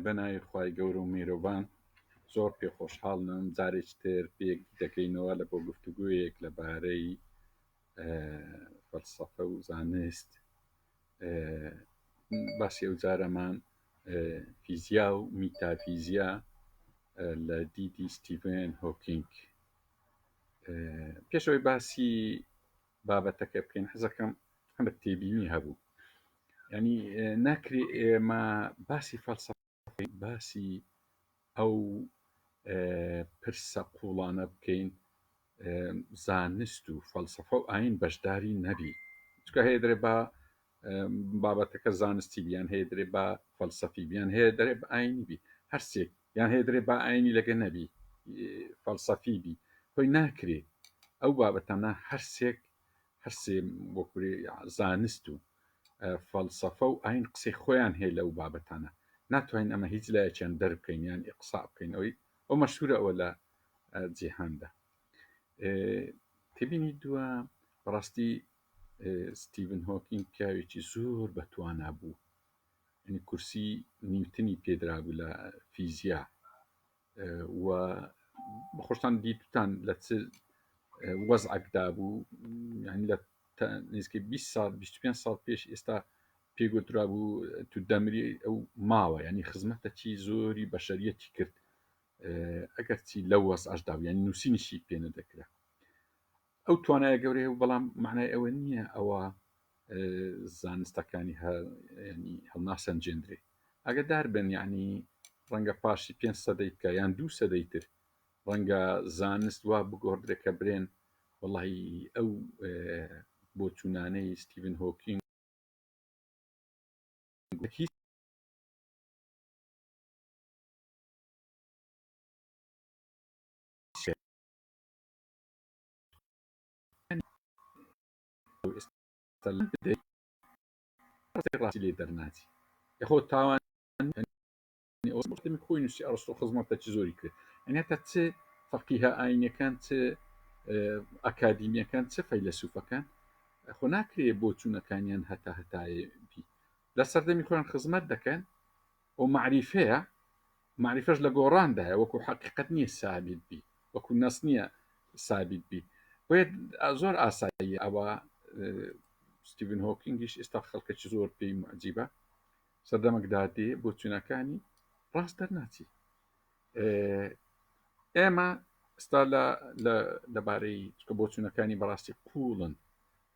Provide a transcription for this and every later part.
بەناوی خوای گەورە و میرۆڤان زۆر پێخۆشحاڵم جارێک تر پێک دەکەینەوە لە بۆ گفتوگویەک لەبارەی فەلسەفە و زانست. باسی ئەو جارەمان فیزیا و میتافیزیا لە دیدی ستیڤن هۆکینگ. پێشەوەی باسی بابەتەکە بکەین حەزەکەم هەمە تێبینی هەبوو، ینی ناکرێ ئێمە باسی فەلسەفە باسی ئەو پرسە قوڵانە بکەین زانست و فەلسەفە و ئاین بەشداری نەبی، چکە هەیە دەرێ بە بابەتەکە زانستی بیان، هەیە دەرێ بە فەلسەفی بیان، هەیە دەرێ بە ئاینی بی، هەرسێک یان هەیە دەرێ بە ئاینی لەگە نەبی فەلسەفی بی، خۆی ناکرێ ئەو بابەتانە هەرسێ وەکوێ زانست و فەلسەفە و ئاین قسەی خۆیان هەیە لەو بابەتانە، ناتوانین ئەمە هیچ لایەکیان دەربکەین یان ئیقسا بکەین. ئەو مەشهورە ئەوە لە جیهاندا. تێبینی دووە بەڕاستی ستیڤن هۆکینگ پیاوێکی زۆر بەتوانا بوو، ینی کورسی نیوتنی پێدرابوو لە فیزیا و بەخۆشتان دیتوتان لە چ وەزعێکدا بوو، ینی لە نزیکەی 20 ساڵ 25 ساڵ پێش ئێستا پێگوترا بوو تو دەمری ئەو ماوە، ینی خزمەتەکی زۆری بەشەریەتی کرد ئەگەر چی لەو وەزعەشدا بوو، ینی نووسینیشی پێ نەدەکرا. ئەو توانایە گەورەیە و بەڵام معنای ئەوە نییە ئەوە زانستەکانی ینی هەڵناسەنجێندرێ، ئەگەدار بن یعنی ڕەنگە پاشی 5 سەدەی بکە یان 2 سەدەی تر ڕەنگە زانست وا بگۆڕدرێ کە برێن وەڵی ئەو بۆ چوونانەی ستیڤن هۆکینگ ڕاستی لێ دەرناچی یخۆ تاوان خۆی نووسی ئەڕستۆ خزمەتێکی زۆری کرد، ئەنێ تا چ فەقیهە ئاینەکان چ ئەکادیمیەکان چ فەیلسوفەکان خۆ ناکرێ بۆ چوونەکانیان هەتایبی لە سەردەمی خۆیان خزمەت دەکەن و معریفەیە، معریفەش لە گۆڕاندایە وەکو حەقیقەت نییە سابت بی، وەکو نەس نییە سابت بی، بۆیە زۆر ئاسایی ئەوە ستیڤن هۆکینگیش ئێستا خەڵکێکی زۆر پێی معجیبە سەردەمێکدا دێ بۆ چوونەکانی ڕاست دەرناچی. ئێمە ئستا لەبارەی بۆ چوونەکانی بەڕاستی قوڵن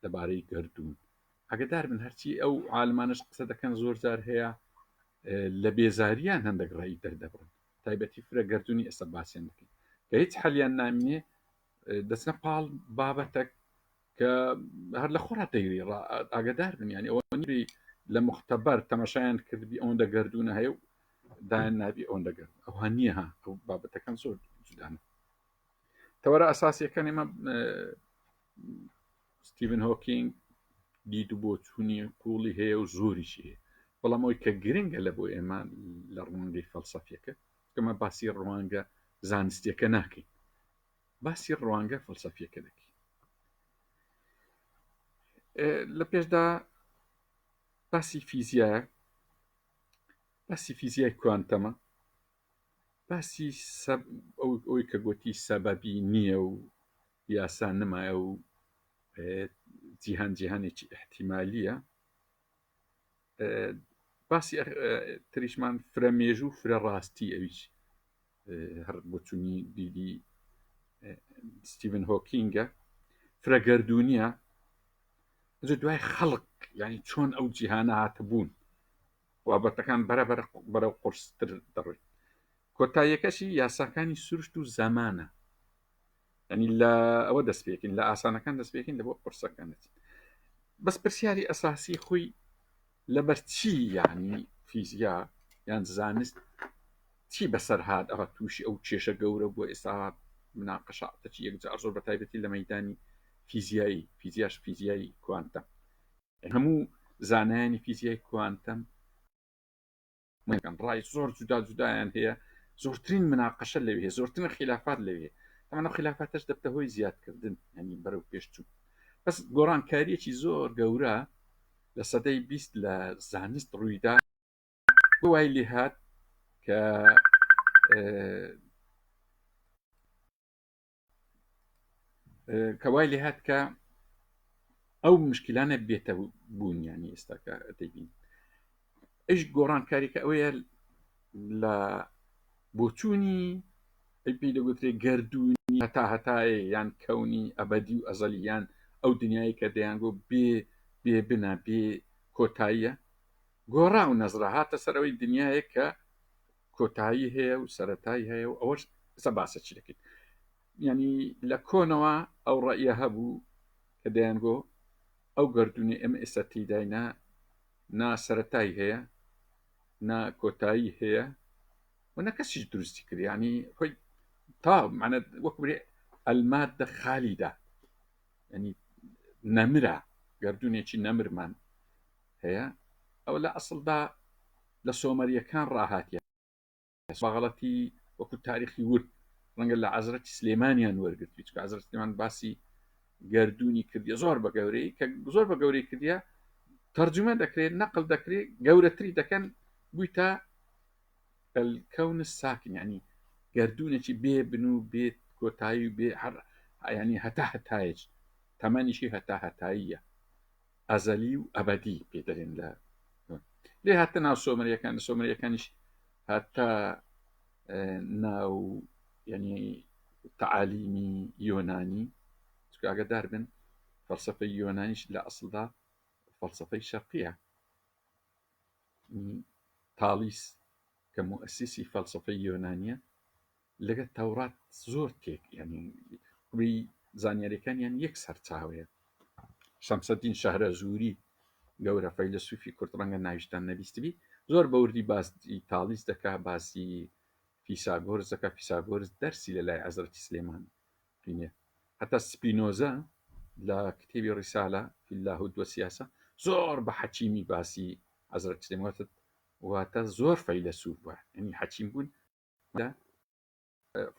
لەبارەی گەردوون، ئەگەدار بن هەرچی ئەو عالمانش قسە دەکەن زۆر جار هەیە لە بێزاریان هەندێک ڕێی دەردەبڕن، تایبەتی فرە گەردوونی ئێستا باسییان دەکەین کە هیچ حەلیان نامینێ دەچنە پاڵ بابەتێک کە هەر لە خۆڕا دەیری ئاگدار بن، ینی ئەوە نیری لە مختبەر تەمەشایان کردبی ئەوەندە گەردوونە هەیە و دایان نابی ئەوەندە گەردون ئەوها نییە ها ئەو بابەتەکان زۆر جودانە. تەوەرە ئەساسیەکان ئێمە ستیڤن هۆکینگ دید و بۆ چوونی قوڵی هەیە و زۆریشی هەیە، بەڵام ئەوی کە گرنگە لە بۆ ئێمە لە ڕوانگەی فەلسەفیەکە کەمە باسی ڕوانگە زانستیەکە ناکەین، باسی ڕوانگە فەلسەفیەکە دەکەین. لە پێشدا باسی فیزیای کوانتەمە، باسی ئەوی کە گوتی سەبەبی نییە و یاسا نمایە و جیهانێکی احتیمالیە، باسی تریشمان فرە مێژوو و فرە ڕاستی ئەویش هەر بۆ چوونی دیدی ستیڤن هۆکینگە، فرە گەردوونیە دوای خەڵق ینی چۆن ئەو جیهانە هاتەبوون بابەتەکان بەرەو قورستر دەڕێت. کۆتاییەکەشی یاساکانی سروشت و زەمانە، ینی لە ئەوە دەستپێکین لە ئاسانەکان دەستپێکین لە بۆ قورسەکانێت. بەس پرسیاری ئەساسی خۆی لەبەر چی یعنی فیزیا یان زانست چی بەسەر هات ئەوە تووشی ئەو کێشە گەورە بووە ئێستا مناقەشاتێکی یەکجار زۆر بەتایبەتی لە مەیدانی فیزیای کوانتەم. هەموو زانایانی فیزیای کوانتەم ڕای زۆر جودایان هەیە، زۆرترین مناقەشە لەوێ هەیە، زۆرترین خلافات لەوێ، ئەمە خلافاتش دەبتە هۆی زیادکردن ینی بەرەو پێشچوو. بەس گۆڕانکاریەکی زۆر گەورە لە سەدەی 20 لە زانست ڕوویدا بۆ وای لێ هات کە کەوای لێ هات کە ئەو مشکلانە بێتە بوونیانی ئێستاکە دەبین ئەش گۆڕانکاریکە ئەوەیە لە بۆچوونی پێی دەگوترێ گردردونی هەتایە یان کەونی ئەبدی و ئەزەلیان ئەو دنیای کە دەیانگۆ بێ بنا بێ کۆتاییە گۆڕا و نەزرا هاتە سەرەوەی دنیاە کە کۆتایی هەیە و سەرەتایی هەیە و ئەوەش سەباسە چی دەکەیت ینی لە کۆنەوە ئەو ڕائیە هەبوو کە دەیانگۆ ئەو گردردونی ئەمە ئێستا تیداینا نا سەرەتایی هەیە نا کۆتایی هەیە و نە کەسیش دروستی کرد ینی خۆی تا معنە وەک برێ ئەلمادە خالیدا ینی نەمرە گردردونێکی نەمرمان هەیە ئەو لە ئەسڵدا لە سۆمەریەکان ڕاهاتیە غەڵەتی وەکو تاریخی ورد ڕەنگە لە حەزرەتی سلێمانیان وەرگرتی چکە حەزرەت سلێمان باسی گردردونی کردی زۆر بە گەورەی کە زۆر بە گەورەی کردیە تەرجمە دەکرێت نەقل دەکرێت گەورەتری دەکەن بوویتە الکەون ساکن ینی گردردونێکی بێ بن و بێت کۆتایی و بێ هەر ینی هەتا هەتایج تەمەنیشی هەتا هەتاییە ئەزەلی و ئەبدی پێدەرێن لێ هاتە ناو سۆمەریەکان سۆمەریەکانیش هەتا ناو ینی تەعالیمی یۆنانی چکە ئاگادار بن فەلسەفەی یۆنانیش لە ئەسڵدا فەلسەفەی شەرقیە تالیس کە مؤسسی فەلسەفەی یۆنانیە لەگە تەورات زۆر تێک ینی ڕووی زانیاریەکانیان یەک سەرچاوەیە شەمسەدین شەهرەزووری گەورە فەیلسوفی کورد ڕەنگە ناویشتان نەبیستبی زۆر بەوردی باسی تالیس دەکا باسی فیساگۆرس دەکا فیساگۆرس دەرسی لە لای حەزرەتی سلێمان بینێ هەتا سپینۆزە لە کتێبی ڕیسالە فی الله والسیاسە زۆر بە حەکیمی باسی حەزرەتی سلێمان واتە زۆر فەیلسوف بووە ینی حەکیم بوون لە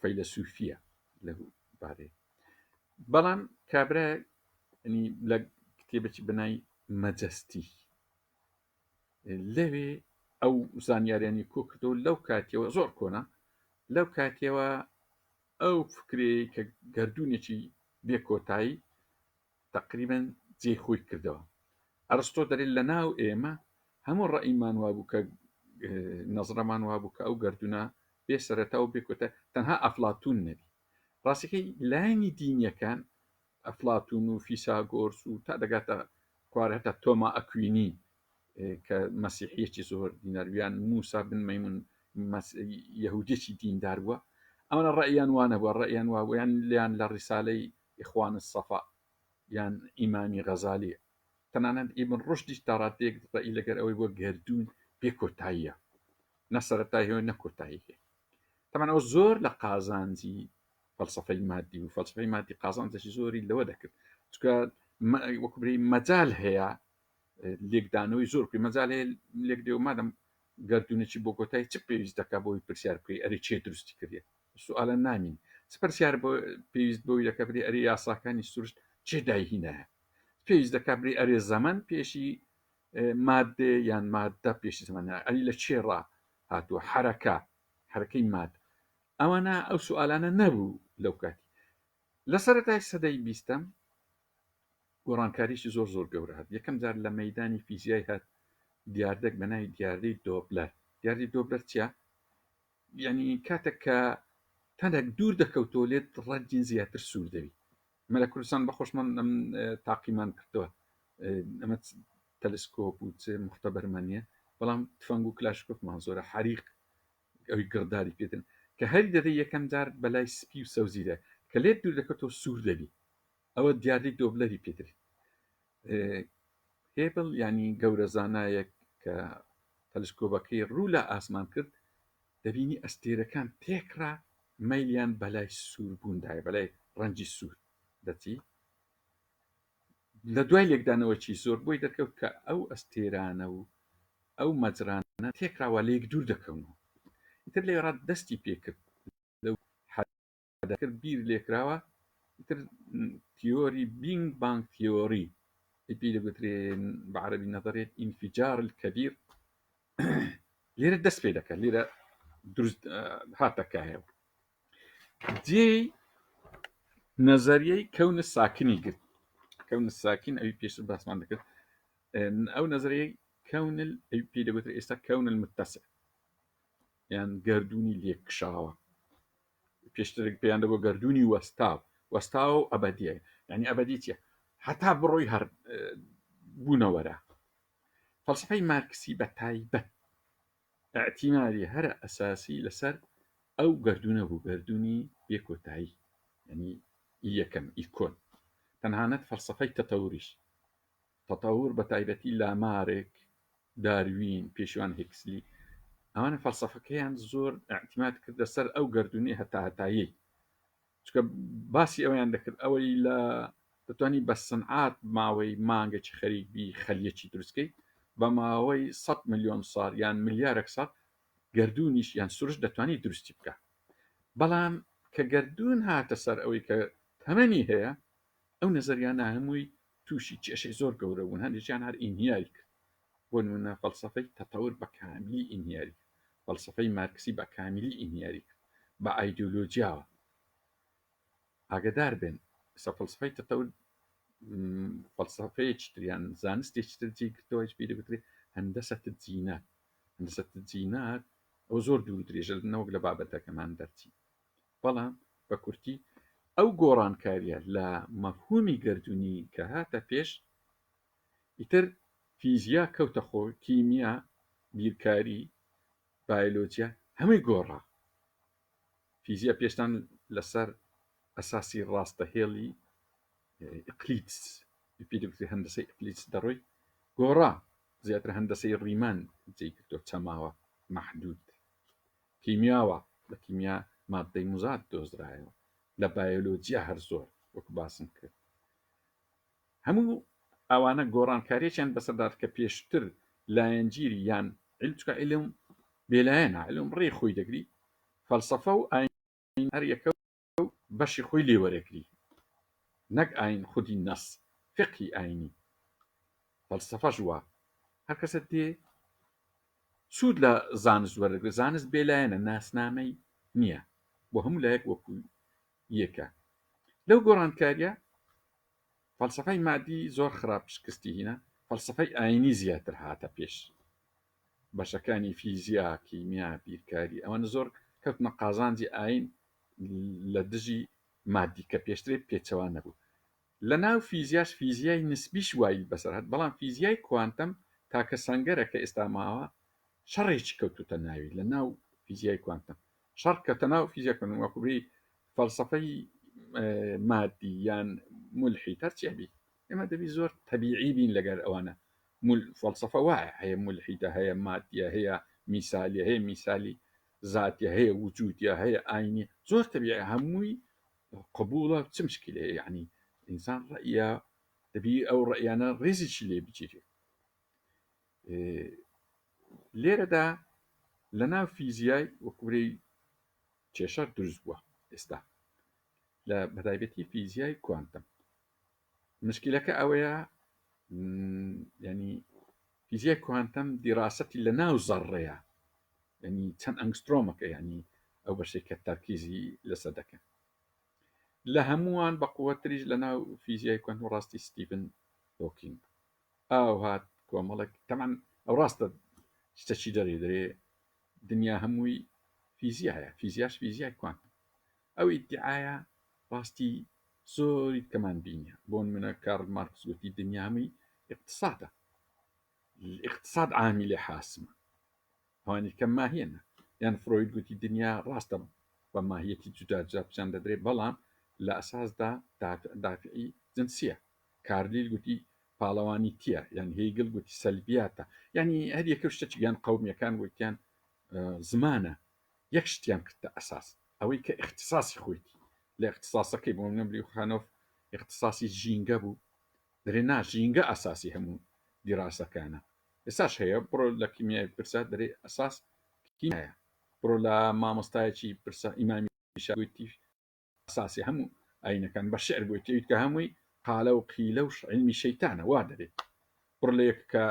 فەیلسوفیە لەو بارەیە بەڵام کابرا ینی لە کتێبێکی بنای مەجەستی لەوێ ئەو زانیاریانی کۆ کردەوە لەو کاتیەوە زۆر کۆنا لەو کاتیەوە ئەو فکرێ کە گردردونێکی بێ کۆتایی تقریبەن جێی خۆی کردەوە ئەرستۆ دەرێت لە ناو ئێمە هەموو ڕەئیمان وابوو کە نەزرەمان وابوو کە ئەو گردردونە بێ سەرەتا و بێ کۆتە تەنها ئەفلاتون نەبی ڕاستیەکەی لایەنی دینیەکان ئەفلاتون و فیساگۆرس و تا دەگاتە خوارە هەتا تۆما ئەکوینی کە مەسیحیەکی زۆر دینارویان موسا بن مەیمون یەهودێکی دیندار بووە ئەوە ڕەئیان وانە بووە ڕەئیان وابوو یان لیان لە ڕیسالەی ئیخوان السەفا یان ئیمامی غەزالی تەنانەت ئیبن ڕوشدیش تا ڕادەیەک ڕەئی لەگەر ئەوەی بۆ گردردون بێ کۆتاییە نە سەرەتایی هەیە نە کۆتایی هەیە تەمان ئەو زۆر لە قازانجی فەلسەفەی مادی و فەلسەفەی مادی قازانجێکی زۆری لەوە دەکرد چکە وەکو بری مەجال هەیە لێکدانەوەی زۆر مەجال هەیە لێک دێ و مادەم گردردونێکی بۆ کۆتایی چ پێویست دەکات بۆی پرسیار بکەی ئەرێ چێ دروستی کردێ سوالە نامین پرسیار بۆ پێویست بۆی دەکە بری ئەرێ یاساکانی سروشت چێ داهینایە پێویست دەکات بری ئەرێ زەمن پێشی مادێ یان مادە پێشی زەمانە ئەلی لە چێ ڕا هاتووە حرەکەی ماد ئەوانە ئەو سوالانە نەبوو لەو کاتی لە سەرەتای سەدەی بیستەم گۆڕانکاریشی زۆر زۆر گەورە هات یەکەم جار لە مەیدانی فیزیای هات دیاردەک بەناوی دیاردەی دۆپلەر دیاردەی دۆپلەر چیە ینی کاتێک کە تەنێک دوور دەکەوتەوە لێت ڕەنجین زیاتر سوور دەوی مە لە کوردستان بەخۆشمان ئەم تاقیمان کردووە ئەمە تەلسکۆپ و مختبەرمانە بەڵام تفەنگ و کلاشکۆفمان زۆرە حریق ئەوی گڕداری پێدن کە هەری دەدەی یەکەم جار بەلای سپی و سەوزیرە کە لێت دوور دەکەوتەوە سوور دەبی ئەوە دیاردەی دۆپلەری پێدرێت هێبڵ ینی گەورە زانایەک کە تەلسکۆبەکەی ڕوو لە ئاسمان کرد دەبینی ئەستێرەکان تێکرا مەیلیان بەلای سوور بووندایە بەلای ڕەنجی سوور دەچی لە دوای لێکدانەوەی زۆر بۆی دەکەوت کە ئەو ئەستێرانە و ئەو مەجرانە تێکراوە لێک دوور دەکەونەوە ئیتر لێ ڕات دەستی پێکرد لەو حەدەکرد بیر لێکراوە ئیتر تیۆری بینگ بانگ تیۆری پێی دەگوترێن بە عەرەبی نەظەریەت ئینفجار الکەبیر لێرە دەست پێ دەکات لێرە دروست هاتەکایە جێ نەزەریەی کەونە ساکنی گرت کەونە ساکین ئەوی پێشتر باسمان دەکرد ئەو نەزەریەی کەونل ئەوی پێ دەگوترێت ئێستا کەونل متەسع یان گەردوونی لێکشاوە پێشترێک پێیان دەبوو گەردوونی وەستاوە و ئەبەدیە یعنی ئەبەدی چیە هەتا بڕۆی هەر بوونەوەرە فەلسفەی مارکسی بە تایبەت اعتیمادی هەرە ئەساسی لەسەر ئەو گەردوونە بوو گەردوونی بێکۆتایی یعنی یەکەم ئیکۆن تەنانەت فەلسفەی تەتەوریش تەتەور بە تایبەتی لامارێک داروین پێشوان هێکسلی ئەوانە فەلسفەکەیان زۆر اعتیماد کرد لەسەر ئەو گەردوونی هەتایی چکە باسی ئەویان دەکرد ئەوەی لە دەتوانی بە سنعات ماوەی مانگێکی خەریبی خەلیەکی دروستکەی بە ماوەی 100 ملیۆن ساڵ یان ملیارێک ساڵ گەردوونیش یان سروش دەتوانی دروستی بکە بەڵام کە گەردوون هاتە سەر ئەوەی کە تەمەنی هەیە ئەو نەزەریانە هەمووی تووشی کێشەی زۆر گەورە بوون هەندێکیان هەر ئینهیاری کرد بۆ نمونە فەلسفەی تەتەور بە کاملی ئینهیاری فەلسفەی مارکسی بە کاملی ئینهیاری کرد بە ئایدۆلۆجیاوە ئاگدار بن فەلسفەی تەتەور فەلسفەیەکی تریان زانستێکی تر جێ گرتەوەی پێ دەگوترێت هەندەسەتە جینات هەندەسەتە جینات ئەو زۆر دوور درێژە نەوەک لە بابەتەکەمان دەرچی بەڵام بە کورتی ئەو گۆڕانکاریە لە مەفهومی گەردوونی کە هاتە پێش ئیتر فیزیا کەوتە خۆ کیمیا بیرکاری بایۆلۆجیا هەمووی گۆڕا فیزیا پێشتان لەسەر ئەساسی ڕاستەهێڵی ئیقلیدس پێ دەگوترێت هەندەسەی ئیقلیدس دەڕۆی گۆڕا زیاتر هەندەسەی ڕیمان جێی کردۆ چەماوە مەحدود کیمیاوە لە کیمیا مادەی موزات دۆزرایەوە لە بایۆلۆجیا هەر زۆر وەک باسم کرد هەموو ئەوانە گۆڕانکاریەکیان بەسەردار کە پێشتر لایەنگیری یان چکە علم بێلایەنە علم ڕێ خۆی دەگری فەلسەفە و ئاین هەر یەکە بەشی خۆی لێوەرەگری نەک ئاین خودی نەس فقهی ئاینی فەلسەفەش وە هەر کەسە دێ سوود لە زانست وەرەگرێت زانست بێلایەنە ناسنامەی نییە بۆ هەموو لایەک وەکو یەکە لەو گۆڕانکاریە فەلسەفەی مادی زۆر خراپ شکستی هینە فەلسەفەی ئاینی زیاتر هاتە پێش بەشەکانی فیزیا کیمیا بیرکاری ئەوەنە زۆر کەوتنە قازانجی ئاین لە دژی مادی کە پێشترێ پێچەوان نەبوو لە ناو فیزیاش فیزیای نسبیش وای بەسەرهات بەڵام فیزیای کوانتەم تاکە سەنگەرە کە ئێستا ماوە شەڕێکی کەوتوتە ناوی لە ناو فیزیای کوانتەم شەڕ کەتە ناو فیزیا وەکوبری فەلسەفەی مادی یان ملحی هەرچێبی ئێمە دەبی زۆر تەبیعی بین لەگەر ئەوانە فەلسەفە وایە هەیە ملحیدە هەیە مادیە هەیە میسالی هەیە میسالی ذاتیە هەیە وجودیە هەیە ئاینی زۆر تەبیعی هەمووی قبولە چ مشکلەیە یعنی ئینسان ڕەئیە دەبی ئەو ڕەئیانە ڕێزیشی لێ بگیرێت لێرەدا لە ناو فیزیای وەکوورەی کێشە دروست بووە ئێستا لە بەتایبەتی فیزیای کوانتم مشکلەکە ئەوەیە ینی فیزیای کوانتم دیراسەتی لە ناو زەڕەیە ینی چەند ئەنگسترۆمەکە ینی ئەو بەشێک کە تەرکیزی لەسەر دەکەن لە هەمووان بە قووەتریش لە ناو فیزیای کوانتم ڕاستی ستیڤن هۆکینگ ئاو هات کۆمەڵێک تەمان ئەو ڕاستە شتێکی دەرێ دنیا هەمووی فیزیایە فیزیاش فیزیای کوانتم ئەو ئیدعایە ڕاستی زۆری کەمان بینە بۆ نمونە کارل مارکس گوتی دنیا هەمووی اقتصادە اقتصاد عاملی حاسمە ئەوانی کەم ماهیەنە یان فرۆید گوتی دنیا ڕاستە بە ماهیەتی جودا جودا پیشان دەدرێت بەڵام لە ئەساسدا دافعی جنسیە کارلیل گوتی پاڵەوانی تیە یان هێگل گوتی سەلبیاتە ینی هەر یەکە شتێکی یان قەومیەکان گوتیان زمانە یەک شتیان کردە ئەساس ئەوەی کە اختصاصی خۆیتی لە اختصاسەکەی بۆ نەبلی خانۆف اختصاصی ژینگە بوو دەرێ نا ژینگە ئەساسی هەموو دیراسەکانە ئێساش هەیە بڕۆ لە کیمیای پرسا دەرێ ئەساس کیمیایە بڕۆ لە مامۆستایەکی پرسا ئیمامی شاگوتی ئەساسی هەموو ئاینەکان بە شعر گوتیت کە هەمووی قالە و قیلە و علمی شەیتانە وا دەرێت بڕ لە یەک کە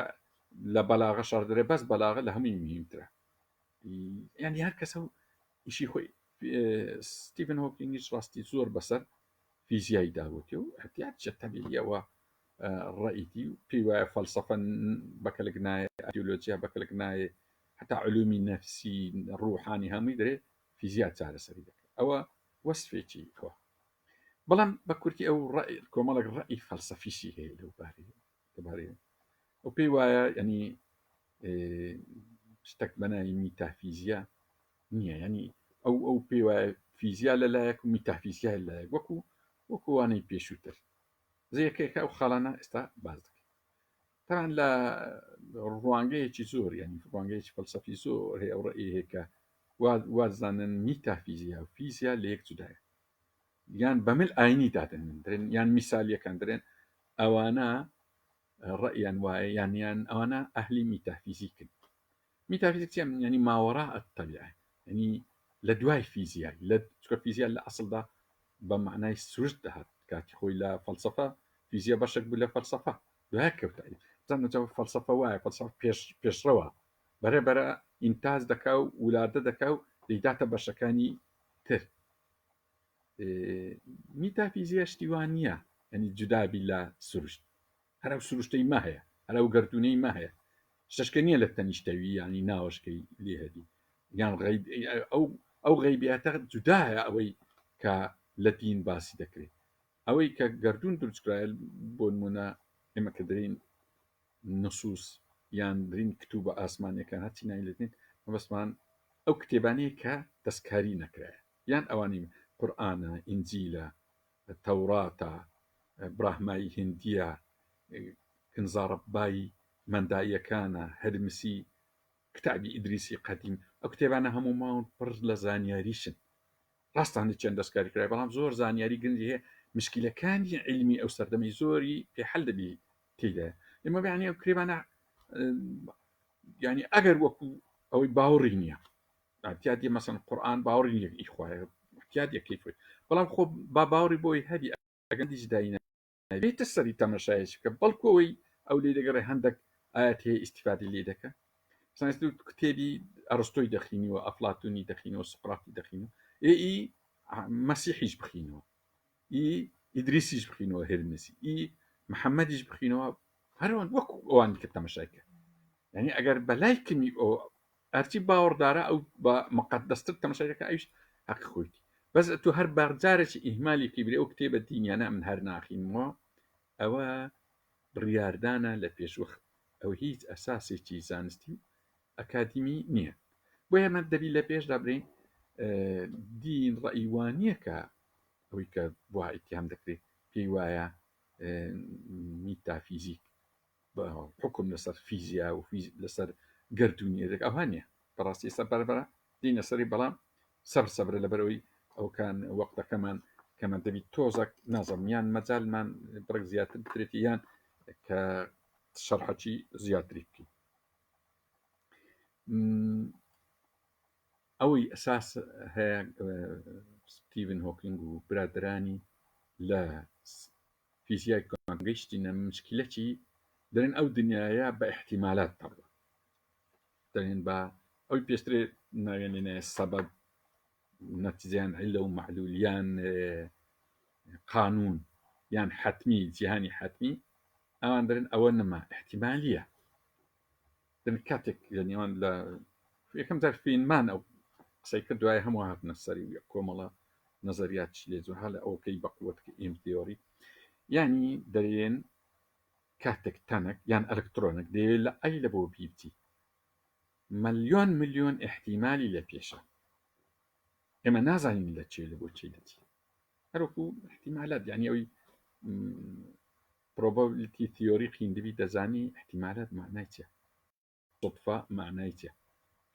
لە بەلاغە شەڕ دەرێ بەس بەلاغە لە هەمووی مهمترە يعني هەر کەسە و ئیشی خۆی ستیڤن هۆکینگیش ڕاستی زۆر بەسەر فیزیایی داوتی و احتیاج تەبیعیەوە ڕئیتی و پێی وایە فەلسەفە بەکەلک نایە ئایدیۆلۆجیا بەکەلک نایە حتا علومی نەفسی ڕوحانی هەمووی دەرێ فیزیا چارەسەری دەکات ئەوە وەسفێکی ئەوە بەڵام بە کورتی ئەو کۆمەڵک ڕئی فەلسەفیشی هەیە لەو بارەیە ئەو پێی وایە ینی شتێک بەناوی میتافیزیا نییە ینی ئەو پێی وایە فیزیا لەلایەک و میتافیزیا لەلایەک وەکووانەی پێشووتر زەیەکێکە ئەو خاڵانە ئێستا باز دەکەین تاوان لە ڕوانگەیەکی زۆر ینی ڕوانگەیەکی فەلسەفی زۆر هەیە ئەو ڕئی هەیە کە وازانن میتافیزیا و فیزیا لە یەک جودایە یان بەمل ئاینی دادەنێن یان میسالیەکان درێن ئەوانە ڕئیان وایە یانیان ئەوانە ئەهلی میتافیزیکن میتافیزیک ینی ماوەڕا الطەبیعە ینی لە دوای فیزیای لە چکە فیزیا لە ئەسڵدا بە معنای سروشت دەهات کاتی خۆی لە فەلسەفە فیزیا بەشێک بوو لە فەلسەفە دوای کەوتایی زانەوە فەلسەفە وایە فەلسەفە پێشڕەوە بەرەبەرە ئینتاز دەکا و وولادە دەکا و دەیداتە بەشەکانی تر میتافیزیا شتیوان نییە ینی جودابی لە سروشت هەرو سروشتەی ما هەیە هەرو گردردونەی ما هەیە شتەشکە نییە لە تەنیشتەوی ینی ناوەشکەی لێ هەدی یان ئەو غەیبیاتە جودایە ئەوەی کە لە دین باسی دەکرێت ئەوەی کە گردردون دروستکرایە بۆ نمونە ئێمە کە دەرین نصوص یان درین کتوبە ئاسمانیەکان هەچی نایلێتین مەبەستمان ئەو کتێبانەیە کە دەستکاری نەکرایە یان ئەوانی قورئانە ئینجیلە تەوراتە براهمایی هندیە کنزارەبایی مەنداییەکانە هەرمسی کتابی ئیدریسی قەدیم ئەو کتێبانە هەموو ماون پڕ لە زانیاریشن ڕاستانە چەند دەستکاری کرای بەڵام زۆر زانیاری گرنگی هەیە مشکلەکانی علمی ئەو سەردەمی زۆری پێ حەل دەبی تێدا ئێمە بەیانی ئەو کتێبانە ینی ئەگەر وەکو ئەوەی باوەڕی نییە احتیاجی مەسەن قورئان باوەڕی نییە ئیخوایە احتیاج یەکەی فۆی بەڵام خۆ با باوەڕی بۆی هەبی ئەگەندیش داینە بێتە سەری تەمەشایش بکە بەڵکۆی ئەو لێ دەگەڕێ هەندێک ئاەت هەیە ئیسیفادی لێ دەکە کتێبی ئەرستۆی دەخینیوە ئەفلاتونی دەخینەوە سقراتی دەخینەوە ئێ مەسیحیش بخینەوە ئیدریسیش بخینەوە هرمسی محەممەدیش بخینەوە هەروان وەکو ئەوانی کە تەمەشایکە ینی ئەگەر بەلای کمی ئەو ئەرچی باوەڕدارە ئەو بە مقدەستر تەمەشایەکە ئەوش حەق خۆیتی بەس تو هەر بارجارێکی ئیهمالی کیبرێ ئەو کتێبە دینیانە من هەر ناخینەوە ئەوە بڕیاردانە لە پێشوەخت ئەو هیچ ئەساسێکی زانستی ئەکادمی نییە بۆ ئێمە دەبی لە پێشدا بڕین دین ڕئیوانیە کە ئەوەی کە بۆ ئیتیام دەکرێت پێی وایە میتافیزیک حکم لەسەر فیزیا و لەسەر گردردونیە دەک ئەوانە بەڕاستی ئێستا بەربەرە دینە سەری بەڵام سەبرە لەبەرەوەی ئەوکان وەختەکەمان کەمە دەبی تۆزەک نازەمیان مەجالمان بڕێک زیاتر بترێتی یان کە شەرحەکی زیاتری بکەین ئەوەی ئەساس هەیە ستیڤن هۆکینگ و برادرانی لە فیزیای کۆنتگەیشتینە مشکلەکی دەرێن ئەو دنیاە بە احتیمالات پڕە دەرێن بە ئەوی پێشترێ ناوێنێنە سەبەب نەتیجیان عیلە و معلولیان قانون یان حتمی جیهانی حتمی ئەوان دەرێن ئەوە نەما احتیمالیە دەن کاتێک لەنێوان لە یەکەم جار فینمان ئەو قسەی کرد دوای هەموو هاتنە سەری کۆمەڵە نەزەریات لێ جوها لە ئەوکەی بەقوت ئیم تیۆری ینی دەرێن کاتێک تەنێک یان ئەلکترۆنێک دەیەوێت لە ئەی لە بۆ بیبتی ملیۆن احتیمالی لە پێشە ئێمە نازانین لە چێ لە بۆ چی دەچی هەروەکو احتیمالات یعنی ئەوی probability theory خوێندبی دەزانی احتیمالات معنای چیە صدفە معنای چیە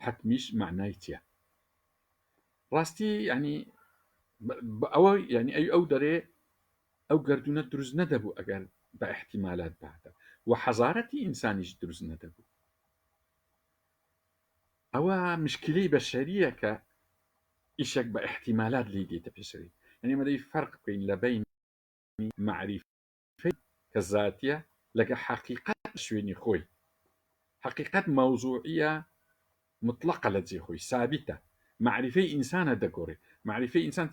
حتمیش معنای چیە ڕاستی ینی ئەوە ینی ئەو دەرێ ئەو گردردونە دروست نەدەبوو ئەگەر بە احتیمالات باتە و حەزارەتی ئینسانیش دروست نەدەبوو ئەوە مشکلەی بەشەریە کە ئیشێک بە احتیمالات لی دێتە پێشەوی ینی مەدەی فەرق بکەین لە بین معریفەی کە زاتیە لەگە حەقیقەت شوێنی خۆی حەقیقەت مەوزوعیە مطلقة لە جێ خۆی سابتە معرفەی ئینسانە دەگۆڕێت معرفەی ئینسان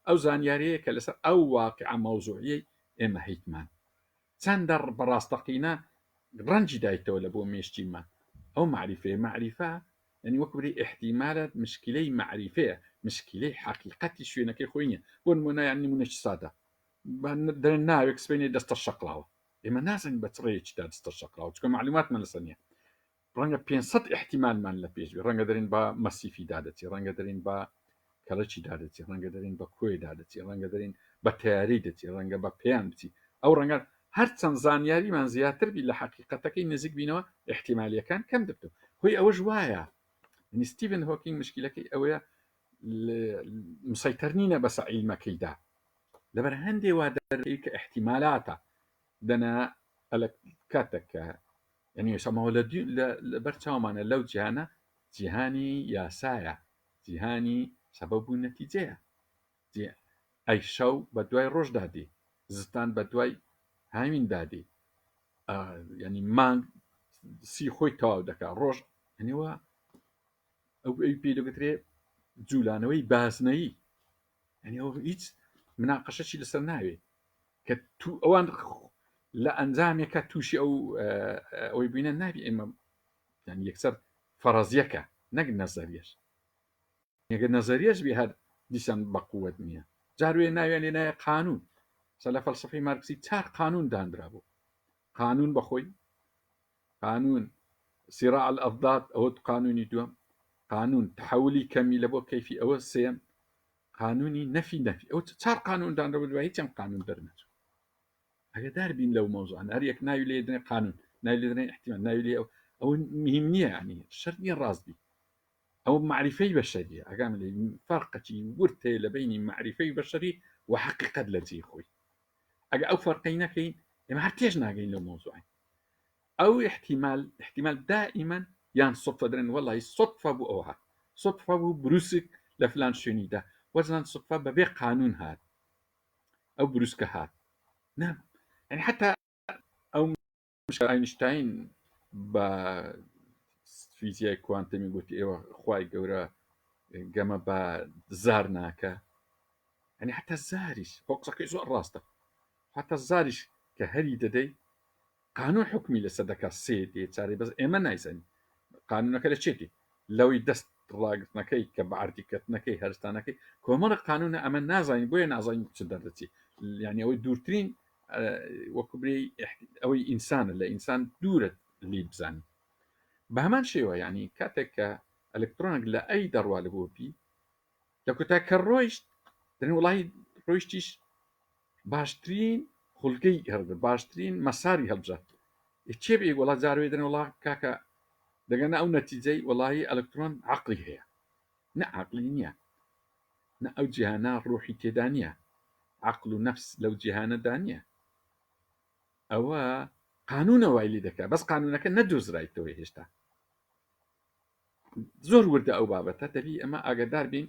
ئەو زانیاریەیە کە لەسەر ئەو واقع مەوزوعیەی ئێمە هەیتمان چەندە بەڕاستەقینە ڕەنجی دایتەوە لە بۆ مێشتیمان ئەو معریفە ینی وەک بری احتیمالات مشکلەی معریفەیە مشکلەی حقیقەتی شوێنەکەی خۆی نیە بۆ نمونە نمونەی سادە دەرێن ناوێک سپێنێ دەستە شەقڵاوە ئێمە نازانین بە چڕەیەکیدا دەستە شەقڵاوە چکە معلوماتمان لەسەر نیە ڕەنگە 500 احتیمالمان لە پێش ڕەنگە دەرین بە مەسیفی دادەچی ڕەنگە دەرین بە کەڵەکی دادەچی ڕەنگە دەرین بە کۆی دادەچی ڕەنگە دەرین بە تیاری دەچی ڕەنگە بە پێیان بچی ئەو ڕەنگە هەر چەند زانیاریمان زیاتر بی لە حقیقەتەکەی نزیک بینەوە احتیمالیەکان کەم دەبێت هۆی ئەوەش وایە ستیڤن هۆکینگ مشکلەکەی ئەوەیە مسەیتەر نینە بەسە عیلمەکەیدا لەبەر هەندێ وا دەرەی کە احتیمالاتە دەنا کاتێکە ینی سەماوە لە بەر چاومانە لەو جیهانە جیهانی یاسایە جیهانی سەبەب و نەتیجەیە ئەی شەو بە دوای ڕۆژ دادی زستان بە دوای هاوین دادی ینی مانگ سی خۆی تەواو دەکا ڕۆژ هەنیوە ئەو پێ دەگوترێ جوولانەوەی بازنەیی ینی ئەو هیچ مناقەشەی لەسەر ناوێ کە تو ئەوان لە ئەنجامێکە تووشی ئەوەی بینە نابی ئێمە یەکسەر فەرەزیەکە نەک نەزەریەش ئەگەر نەزەریەش بێ هەر دیسان بەقووەت نییە جاروێ ناوێن لێ نایە قانون لە فەلسفەی مارکسی 4 قانون دانرا بوو قانون بەخۆی قانون صراع الأضداد ئەوە قانونی دووەم قانون تحولی کەمی لە بۆ کەیفی ئەوە سێم قانونی نەفی ئەو 4 قانون دانرا بوو دوای هیچم قانون دەرنەچوو ئەگەدار بین لەو مەوزوعان هەر یەک ناوی لێ دەنێ قانون ناوی لێ دەنێ احتیمال ناوی لێ ئەو مهم نییە ینی شەرت نییە ڕاست بی ئەو معریفەی بەشەریە ئەگام لێ فەرقەی ورد هەیە لە بینی معریفەی بەشەری و حقیقەت لە جێ خۆی ئەگە ئەو فەرقەی نەکەین ئێمە هەر تێژ ناگەین لەو مەوزوعین ئەو احتیمال دائما یان صدفە درێن وەڵی صدفە بوو ئەوها صدفە بوو بروسک لە فلان شوێنیدا وەزان صدفە بەبێ قانون هات ئەو بروسکە هات نام يعني حتى ئەو ئاینشتاین بە فیزیای کوانتمی گوتی ئێوە خوای گەورە گەمە بە زار ناکە يعني حتى زاریش فۆقسەکەی زۆر ڕاستە حتى زاریش کە هەری دەدەی قانون حکمی لەسەر دەکا سێ دێ چارەی بەس ئێمە نایزانین قانونەکە لە چێتی لەوەی دەست ڕاگرتنەکەی کە بە عردیکردنەکەی هەرستانەکەی کۆمەڵە قانونە ئەمە نازانین بۆیە نازانین چ دەردەچی یعنی ئەوەی دوورترین وەکوبری ئەوەی ئینسانە لە ئینسان دوورە لی بزانین بە هەمان شێوە ینی کاتێک کە ئەلکترۆنێک لە ئەی دەڕوا لە بۆ پی لە کوتاکە ڕۆیشت دەن وڵی ڕۆیشتیش باشترین خولگەی هەردە باشترین مەساری هەڵبژات چێ بێ وڵات جاروێ دەن وڵا کاکە دەگەنە ئەو نەتیجەی وڵی ئەلکترۆن عقلی هەیە نە عقلی نییە نە ئەو جیهانە ڕۆحی تێدا نیە عقل و نەفس لەو جیهانەدا نیە ئەوە قانونە وای لی دەکات بەس قانونەکە نەدۆزرایتەوە هێشتا زۆر وردە ئەو بابەتە دەبی ئەمە ئاگدار بین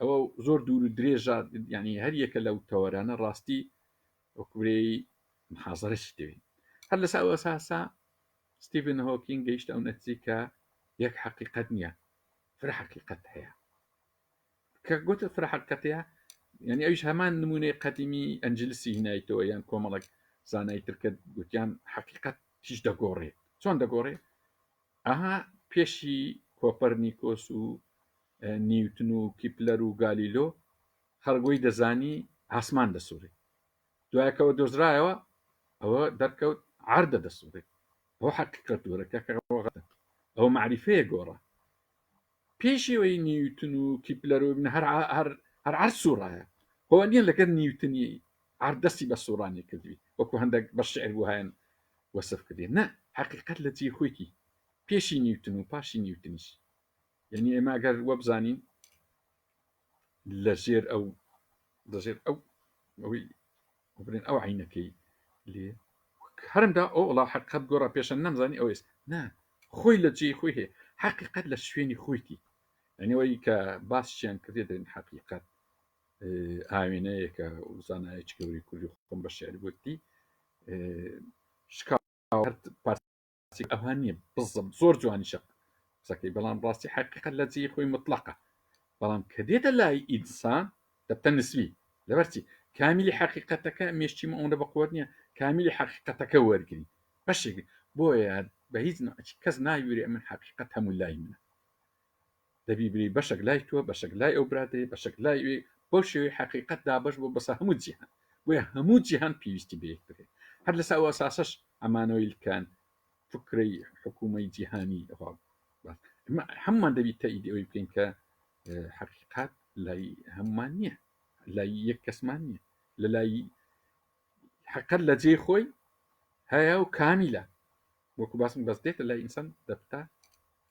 ئەوە زۆر دوور و درێژە ینی هەر یەکە لەو تەوەرانە ڕاستی وەکوێی محازەرەشی دەوێت هەر لەسا ئەو ئەساسا ستیڤن هۆکینگ گەیشتە ئەو نەتیجەی کە یەک حقیقەت نییە فرە حقیقەت هەیە کە گوتە فرە حقیقەتەیە یعنی ئەویش هەمان نمونەی قەدیمی ئەنجلسی هینایەتەوە یان کۆمەڵک زانای ترکە گوتیان حقیقەت هیچ دەگۆڕێ چۆن دەگۆڕێ ئەها پێشی کۆپەرنیکۆس و نیوتن و کیپلەر و گالیلۆ هەرگۆی دەزانی ئاسمان دەسوورێ دوایەکەوە دۆزرایەوە ئەوە دەرکەوت عەردە دەسوورێت ئەوە حقیقەت وەرەکە ئەوە معریفەیە گۆڕە پێشیەوەی نیوتن و کیپلەر و هەر عەرد سوورایە هۆوە نییە لەگەر نیوتنی عەردەستی بە سوورانی کردوی وەکو هەندێک بە شعر وهایەن وەسف کردێن نە حقیقەت لە جێ خۆیکی پێشی نیوتن و پاشی نیوتنیش یعنی ئێمە ئەگەر وە بزانین لەژێر ئەو ئەوەی بڵێن ئەو عینەکەی لێ هەرمدا ئەو وڵا حقیقەت گۆڕا پێشە نەمزانی ئەوەیە نا خۆی لە جێ خۆی هەیە حقیقەت لە شوێنی خۆیتی ئەنیەوەی کە باسییان کردێ دەن حقیقەت ئاوێنەیە کە زانایەکی گەوری کوردی خۆم بە شعر گوتی ئەوان نییە بزم زۆر جوانی شەق قسەکەی بەڵام ڕاستی حقیقەت لە جێی خۆی مطلقە بەڵام کە دێتە لای ئینسان دەبتە نسبی لەبەرچی کامیلی حقیقەتەکە مێشتیمە ئەوەندە بەقوت نییە کامیلی حقیقەتەکە وەرگری بەشێک بۆیە بە هیچ کەس ناویێ من حقیقەت هەموو لای منە دەبی بری بەشێک لای تۆ بەشێک لای ئەو برادێ بەشێک لای وێ بۆ شێوەی حقیقەت دابش بۆ بەسە هەموو جیهان بۆیە هەموو جیهان پێویستی بەیەک بکرێت هەر لەسا ئەو ئەساسەش ئەمانەوەی کان فکرەی حکوومەی جیهانی هەمومان دەبی تەئیدی ئەوەی بکەین کە حقیقات لای هەمومان نییە لای یەک کەسمان نییە لە لای حقیقەت لە جێ خۆی هەیە و کامیلە وەکو باسم بەس دێتە لای ئینسان دەبتە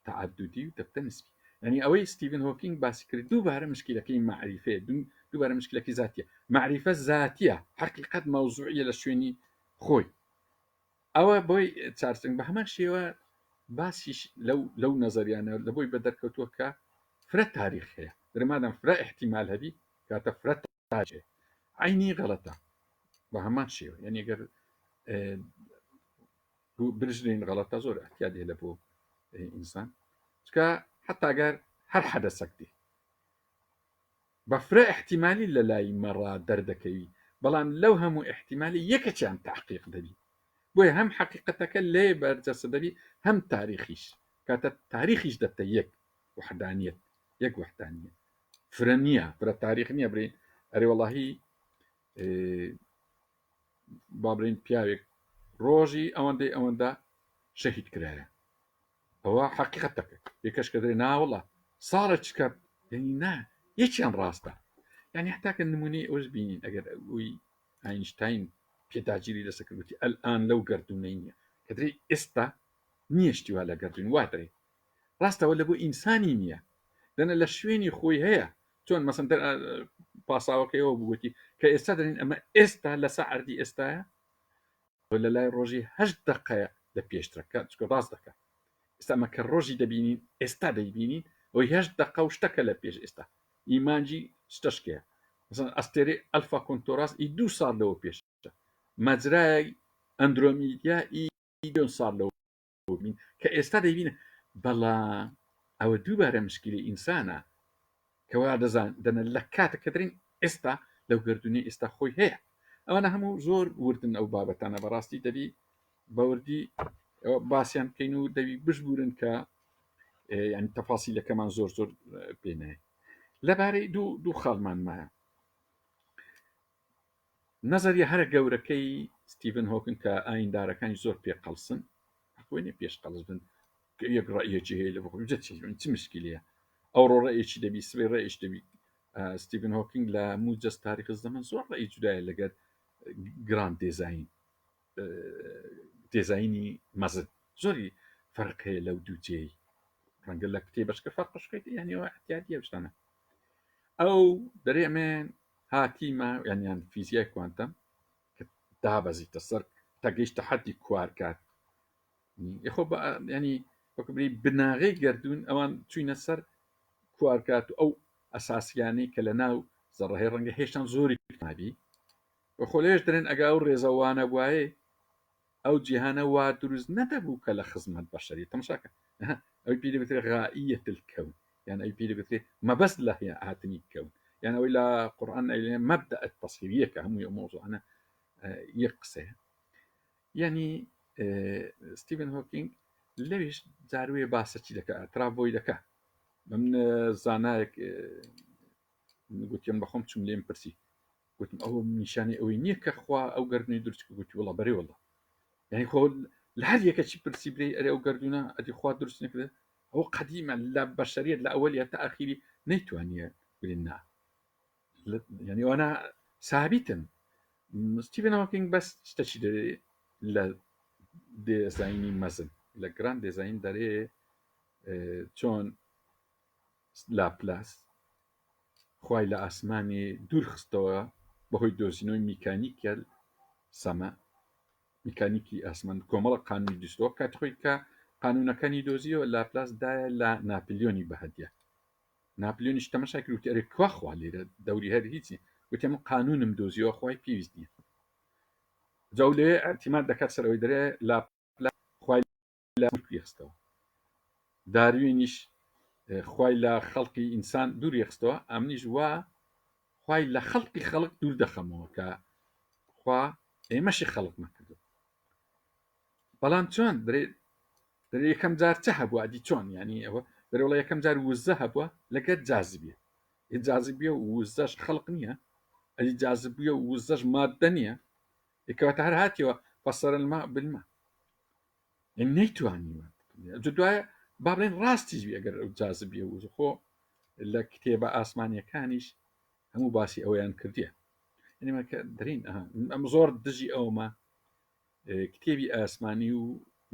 تعددی و دەبتە نسبی يعني ئەوەی ستیڤن هۆکینگ باسی کرد دووبارە مشکلەکەی معریفێ دووبارە مشکلەکەی زاتیە معریفە زاتیە حقیقەت مەوزوعیە لە شوێنی خۆی ئەوە بۆی چارچنگ بە هەمان شێوە باسیش لەو نەزەریانە لە بۆی بە دەرکەوتووە کە فرە تاریخ هەیە درمادەم فرە احتیمال هەبی کاتە فرە تاجێ عینی غەڵەتە بە هەمان شێوە یعنی ئەگەر برژلین غەڵەتە زۆر احتیاج هەیە لە بۆ ئینسان چکە حتا ئەگەر هەر حەدەسەک دێ بە فرە احتیمالی لە لای مەڕا دەردەکەوی بەڵام لەو هەموو احتیمالی یەکەچیان تحقیق دەبی بۆیە هەم حقیقەتەکە لێ بەرجەسە دەبی هەم تاریخیش کاتە تاریخیش دەبتە یەک وحدانیت یەک وحدانیت فرە نییە فرە تاریخ نییە برین ئەرێ وەڵاهی بابرین پیاوێک ڕۆژی ئەوەندە شەهید کرایە ئەوە حقیقەتەکە یەکەش کە دەرێ ناوەڵە ساڵە چکە یعنی نا یەکیان ڕاستە یعنی حتاکە نمونەی ئەوش بینین ئەگەر ئەوی ئاینشتاین پێداگیری لەسەکردوتی ئەلئان لەو گەردونەی نییە کە دەرێ ئێستا نییەشتیوا لە گەردون وا دەرێ ڕاستەوە لە بۆ ئینسانی نییە دەنە لە شوێنی خۆی هەیە چۆن مەسەن پاساوەکەیەوە بگوتی کە ئێستا دەرین ئەمە ئێستا لە سەعردی ئێستاە لە لای ڕۆژی هەشت دقەیە لە پێشترەکە چکە ڕاست دەکات ئێستامە کە ڕۆژی دەبینین ئێستا دەیبینین ئەوی هەشت دقە و شتەکە لە پێش ئێستا ئیمانجی شتەشکەیە مثلا ئەستێری ئەلفا کۆنتۆراس ئی 2 ساڵ لەوە پێشتە مەجرای ئەندرۆمیدیا ئی 2 ساڵ لەوە بین کە ئێستا دەیبینە بەڵام ئەوە دووبارە مشکلی ئینسانە کەوا دەزان دەنە لە کاتە کە دەرین ئێستا لەو گردردونی ئێستا خۆی هەیە ئەوانە هەموو زۆر وردن ئەو بابەتانە بەڕاستی دەبی بەوردی باسییان بکەین و دەوی بشبورن کە ینی تەفاسیلەکەمان زۆر پێنایە لەبارەی دوو خاڵمان مایە نەزەریە هەرە گەورەکەی ستیڤن هۆکن کە ئایندارەکانی زۆر پێقەڵسن حکوێنێ پێش قەڵز بن کە یەک ڕائیەکی هەیە لە بخۆ چ مشکلیە ئەو ڕۆڕەیەکی دەبی سبەی ڕێیش دەبی ستیڤن هۆکینگ لە موجەس تاریخ زەمن زۆر ڕێی جودایە لەگەر گراند دێزاینی مەزن زۆری فەرق هەیە لەو دوو جێی ڕەنگە لە کتێبەشکە فەرقشکەیت یانیەوە احتیاجیە شتانە ئەو دەرێمێن هاتیمە یانیان فیزیای کوانتەم کە دابەزیتە سەر تا گەیشتە حەدی کوارکات خۆ ینی وەکبری بناغەی گردون ئەوان چوینە سەر کوارکات و ئەو ئەساسیانەی کە لە ناو زەڕەهەیە ڕەنگە هێشتان زۆری نابی بە خۆلێش دەرێن ئەگا و ڕێزەوانە بواە ئەو جیهانە وا دروست نەدەبوو کە لە خزمەت بەشەری تەماشاکە ئەوی پێ دەبێت غائیەت الکەون یان ئەوی پێ دەبێت مەبەست لە هاتنی کەون یان ئەوەی لە قورئان مەبدە التەصویریەکە هەمووی ئەو مۆزوعانە یەک قسەیە یعنی ستیڤن هۆکینگ لەویش جاروێ باسەکی دەکات ترابۆی دەکات من زانایەک گوتیم بەخۆم چوم لێم پرسی گوتم ئەو نیشانی ئەوەی نییە کە خوا ئەو گەردنی درست گوتی وڵە بەرێ وڵە یعنی خۆ لە هەر یەکەکی پرسی برێ ئەرێ ئەو گەردونە ئەدی خوا دروست نەکرێت ئەو قەدیمە لە بەشەریەت لە ئەوەلیە تا ئاخیری نەیتوانیە بڵێن نا یعنی ئەوانە سابیتن ستیڤن هۆکینگ بەس شتێکی دەرێ لە دێزاینی مەزن لە گراند دێزاین دەرێ چۆن لاپلاس خوای لە ئاسمانی دوور خستەوە بەهۆی دۆزینەوەی میکانیکە سەما میکانیکی ئاسمان کۆمەڵە قانونی دوستەوە کات خۆی کە قانونەکانی دۆزیەوە لاپلاسدایە لە ناپلیۆنی بەهەدیە ناپلیۆنیش تەماشای کروتی ئەرێ کواخوا لێرە دەوری هەر هیچی وتی ئەمە قانونم دۆزیەوە خوای پێویست نییە جاو لێ ئەتیماد دەکات سەرەوەی دەرێ لاپلاس خوای لە خستەوە داروێنیش خوای لە خەڵقی ئینسان دووری خستەوە ئەمنیش وە خوای لە خەڵقی خەڵق دوور دەخەمەوە کە خوا ئێمەشی خەڵق نەکردو بەڵام چۆن دەرێ یەکەم جار چه هەبووە ئەدی چۆن ینی ئەوە دەرەوڵە یەکەم جار وزە هەبووە لەگەر جازبیە جازبیە و وزەش خەڵق نییە ئەدی جازبیە و وزەش مادە نییە یکەواتە هەر هاتیەوە فەسەر الماء بالماء نەیتوانیوە دوایە با بڵێن ڕاستیش ئەگەر ئەو جازبیە و خۆ لە کتێبە ئاسمانیەکانیش هەموو باسی ئەویان کردیە دەرین ئەم زۆر دژی ئەومە کتێبی ئاسمانی و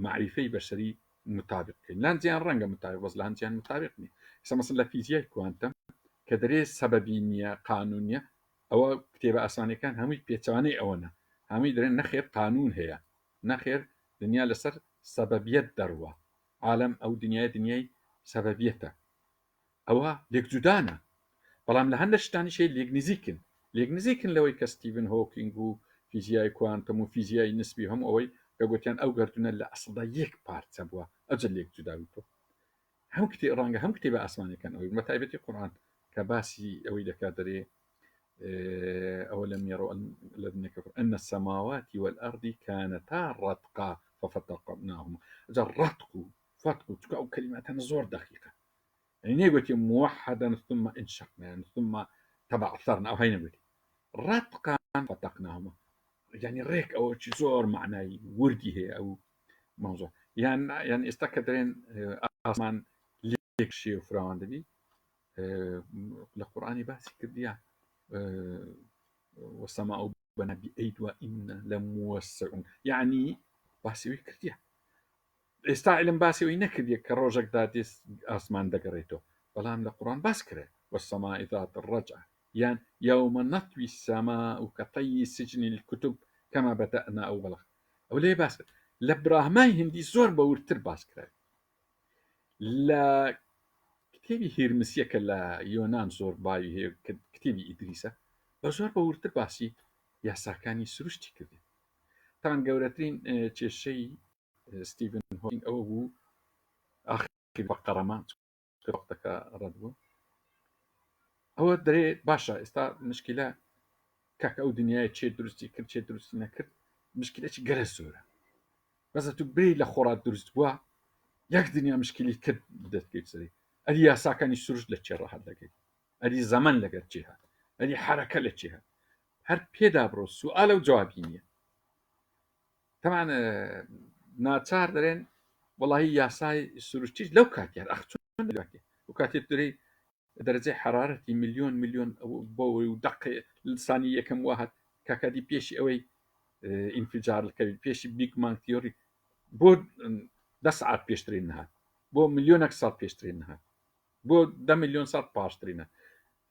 معریفەی بەشەری مطابقکەین لانجیان ڕەنگە مطابق بەس لانجیان مطابق نیە سەمەسن لە فیزیای کوانتەم کە دەرێ سەبەبی نییە قانونیە ئەوە کتێبە ئاسمانیەکان هەمووی پێچوانەی ئەوەنە هەمووی دەرێن نەخێر قانون هەیە نەخێر دنیا لەسەر سەبەبیەت دەڕوە عالم ئەو دنیای سەبەبیەتە ئەوە لێکجودانە بەڵام لە هەندە شتانی شەی لێک نزیکن لەوەی کە ستیڤن هۆکینگ و فیزیای کوانتم و فیزیای نسبی هەموو ئەوەی کە گوتیان ئەو گەردونە لە ئەسڵدا یەک پارچە بووە ئەجل لێک جوداویتۆ هەم ڕەنگە هەم کتێبە ئاسمانەکان ئەوەی مەتایبەتی قورئان کە باسی ئەوەی دەکات دەرێ أولم يروا الذين كفروا أن السماوات والأرض كانتا رتقا ففتقناهما رتق فتق أو كلمات زور دقيقة يعني قلت موحدا ثم انشقنا يعني ثم تبعثرنا أو هينا قلت رتقا فتقناهما يعني ريك أو زور معناي وردي هي أو موضوع يعني استكدرين أصلا ليك شيء فرعون دبي القرآن باسي كرديا والسماء بنا بأيد وإنا لموسعون يعني باسي كرديا استعلم باسي وإنا كرديا كروجك داديس أسمان دقريتو بلام القرآن باس كره والسماء ذات الرجعة يعني يوم نطوي السماء كطي سجن الكتب كما بدأنا أول أو ليه باس لبراهماي هندي زور بورتر باس كره لا كتابي هيرمسية كلا يونان زور باي هي كتابي إدريسة بزور بورتر باسي یاساکانی سروشتی کردی تاوان گەورەترین کێشەی ستیڤن هۆکینگ ئەوە بوو ئاخری بە قەڕەمان وەختەکە ڕەت بوو ئەوە دەرێ باشە ئێستا مشکلە کاک ئەو دنیای چێ دروستی کرد چێ دروستی نەکرد مشکلێکی گەرە زۆرە بەزە تو بری لە خۆرات دروست بووە یەک دنیا مشکلی کرد دەستکەیت سەری ئەدی یاساکانی سروشت لە چێ ڕەهات دەکەیت ئەدی زەمەن لەگەر چێ هات ئەدی حرەکە لە چێ هات هەر پێدا بڕۆ سوالە و جوابی نییە تەمان ناچار دەرێن وەڵاهی یاسای سروشتیش لەو کاتیان ئەخچون و کاتێت دوێی دەرەجەی حرارەتی میلیۆن بۆ و دقی لسانی یەکەم وهات کاکادی پێشی ئەوەی ئینفجارەکەوی پێشی بیگ مانگ تیۆری بۆ 10 ساعت پێشترین نهات بۆ میلیۆنێک ساڵ پێشترین نهات بۆ 10 میلیۆن ساڵ پاشترینە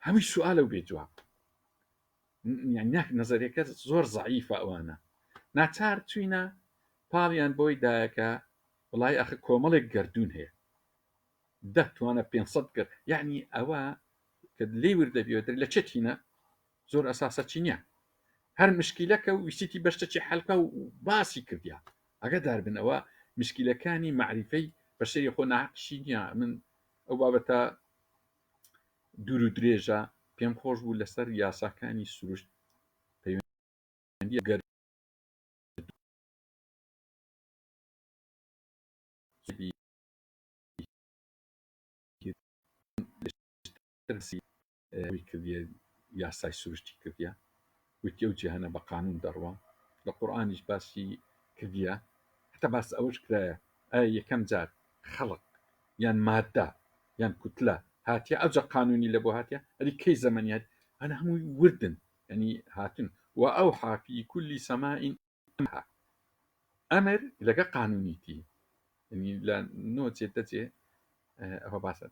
هەمووی سوالە و بێجواب يعني نظريەکە زۆر زعیفە ئەوانە ناچار چوینە پاڵیان بۆی دایەکە وڵای ئەخ کۆمەڵێک گردون هەیە دەتوانە 500 کرد یعنی ئەوە کە لێ وردەبیێت لە چێتینە زۆر ئەساسە چینە هەر مشکلەکە و ویسیتی بەشتەی حەلقە و باسی کردیا ئەگە داربن ئەوە مشکلەکانی معریفەی بەشەری خۆ ناقشی نییە من ئەو بابەتە دوور و درێژە پێم خۆش بوو لەسەر یاساکانی سروشت پەیوەندی گەر کردیە یاسای سروشتی کردیا وتی ئەو جیهانە بە قانون دەڕوە لە قورئانیش باسی کردیە حتا باس ئەوەش کرایە ئایا یەکەم جار خەڵق یان مادە یان کوتلە هاتیە ئەوجا قانونی لە بۆ هاتیە ئەدی کەی زەمەنیات ئەنا هەمووی وردن ینی هاتن و ئەو حافی کولی سەمائین ئەمر لەگە قانونیتی ینی لە نۆجێ دەجێ ئەوە باسە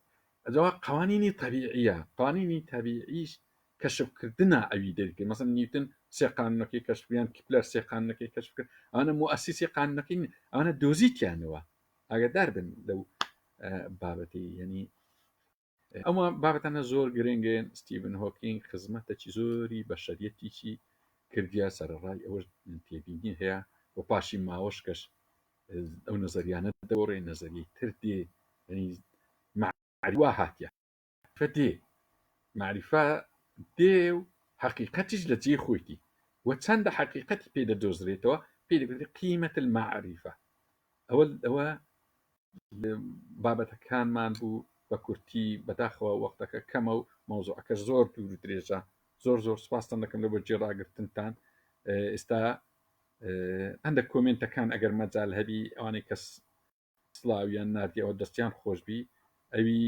ئەجاوا قوانینی طبیعیە قوانینی طبیعیش کەشفکردنە ئەوی دەرکرد مەسەڵەن نیوتن سێ قانونەکەی کەشفیان کیپلەر سێ قانونەکەی کەشف کرد ئەوانە موئسیسی قانونەکەی ئەوانە دۆزیتیانەوە ئاگادار بن لەو بابەتی ینی ئەمە بابەتانە زۆر گرنگن ستیڤن هۆکینگ خزمەتێکی زۆری بەشەریەتیی کردیا سەرڕای ئەوەش تێبینی هەیە بۆ پاشی ماوەش کەش ئەو نەزەریانە دەوڕێ نەزەری تر دێ يعني معرفة هاتيا فدي معرفة دي حقيقتش لتي خويتي وتسند حقيقتي بيدا دوزريتوا بيدا قيمة المعرفة أول بابەتە کانمان بوو بە کورتی بەداخەوە وەختەکە کەمە و مۆزوعەکە زۆر دوور و درێژە زۆر سپاسان دەکەم لە بۆ جێڕاگرتنتان ئێستا هەندێک کۆمنتەکان ئەگەر مەجال هەبی ئەوانەی کەس سڵاویان نردی ئەوە دەستیان خۆشببی ئەوی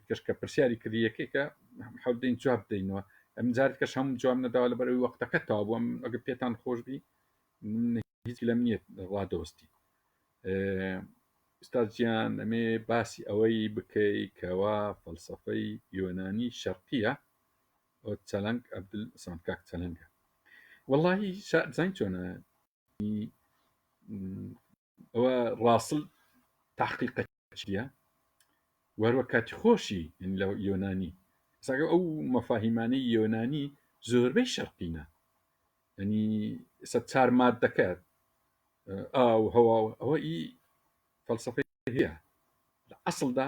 کەشکە پرسیاری کردی یەکێکە حەودین جواب بدەینەوە ئەم جارێت کەش هەموو جواب نەداوە لە بەرەوەی وەختەکە تاوا بووم ئەگەر پێتان خۆشببی هیچ لەم نییە ڕادۆستی ئستاجیان ئەمێ باسی ئەوەی بکەی کەوا فەلسفەی یۆنانی شەرقیە ئەو چەلەنگ عەبدول سامکاک چەلەنگە وەڵڵاهی زین چۆنە ئەوە ڕاستڵ تحقیقەتیە وەروە کاتی خۆشی لە یۆنانی ساگە ئەو مەفاهیمانەی یۆنانی زۆربەی شەرقینە ینی ئێستا چار مادەکەت ئاو هەوا ئەوە ئی فەلسفەی هەیە لە ئەسڵدا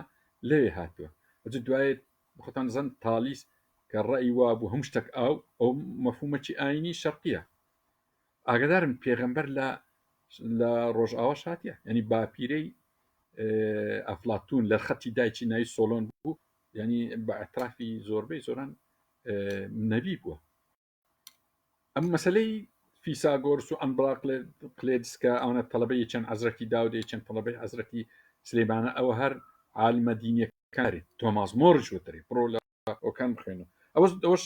لەوێ هاتووە ئەجا دوایێت خۆتان زەن تالیس کە ڕەئی وابوو هەموو شتێک ئەو مەفهومەکی ئاینی شەرقیە ئاگدارم پێغەمبەر لە ڕۆژئاوا هاتیە ینی باپیرەی ئەفلاتون لە خەتی دایکی ناوی سۆلۆن بوو ینی بە ئەترافی زۆربەی زۆران نەبی بووە ئەم مەسلەی فیساگۆرس و ئەمبراقلێدسکە ئەوانە تەڵەبەی چەند حەزرەتی داودەی چەند تەڵەبەی حەزرەتی سلێمانە ئەوە هەر عالمە دینیەکارێت تۆماس مۆرج وتری بڕۆ لە ئەوکان بخوێنەوە ئەوەش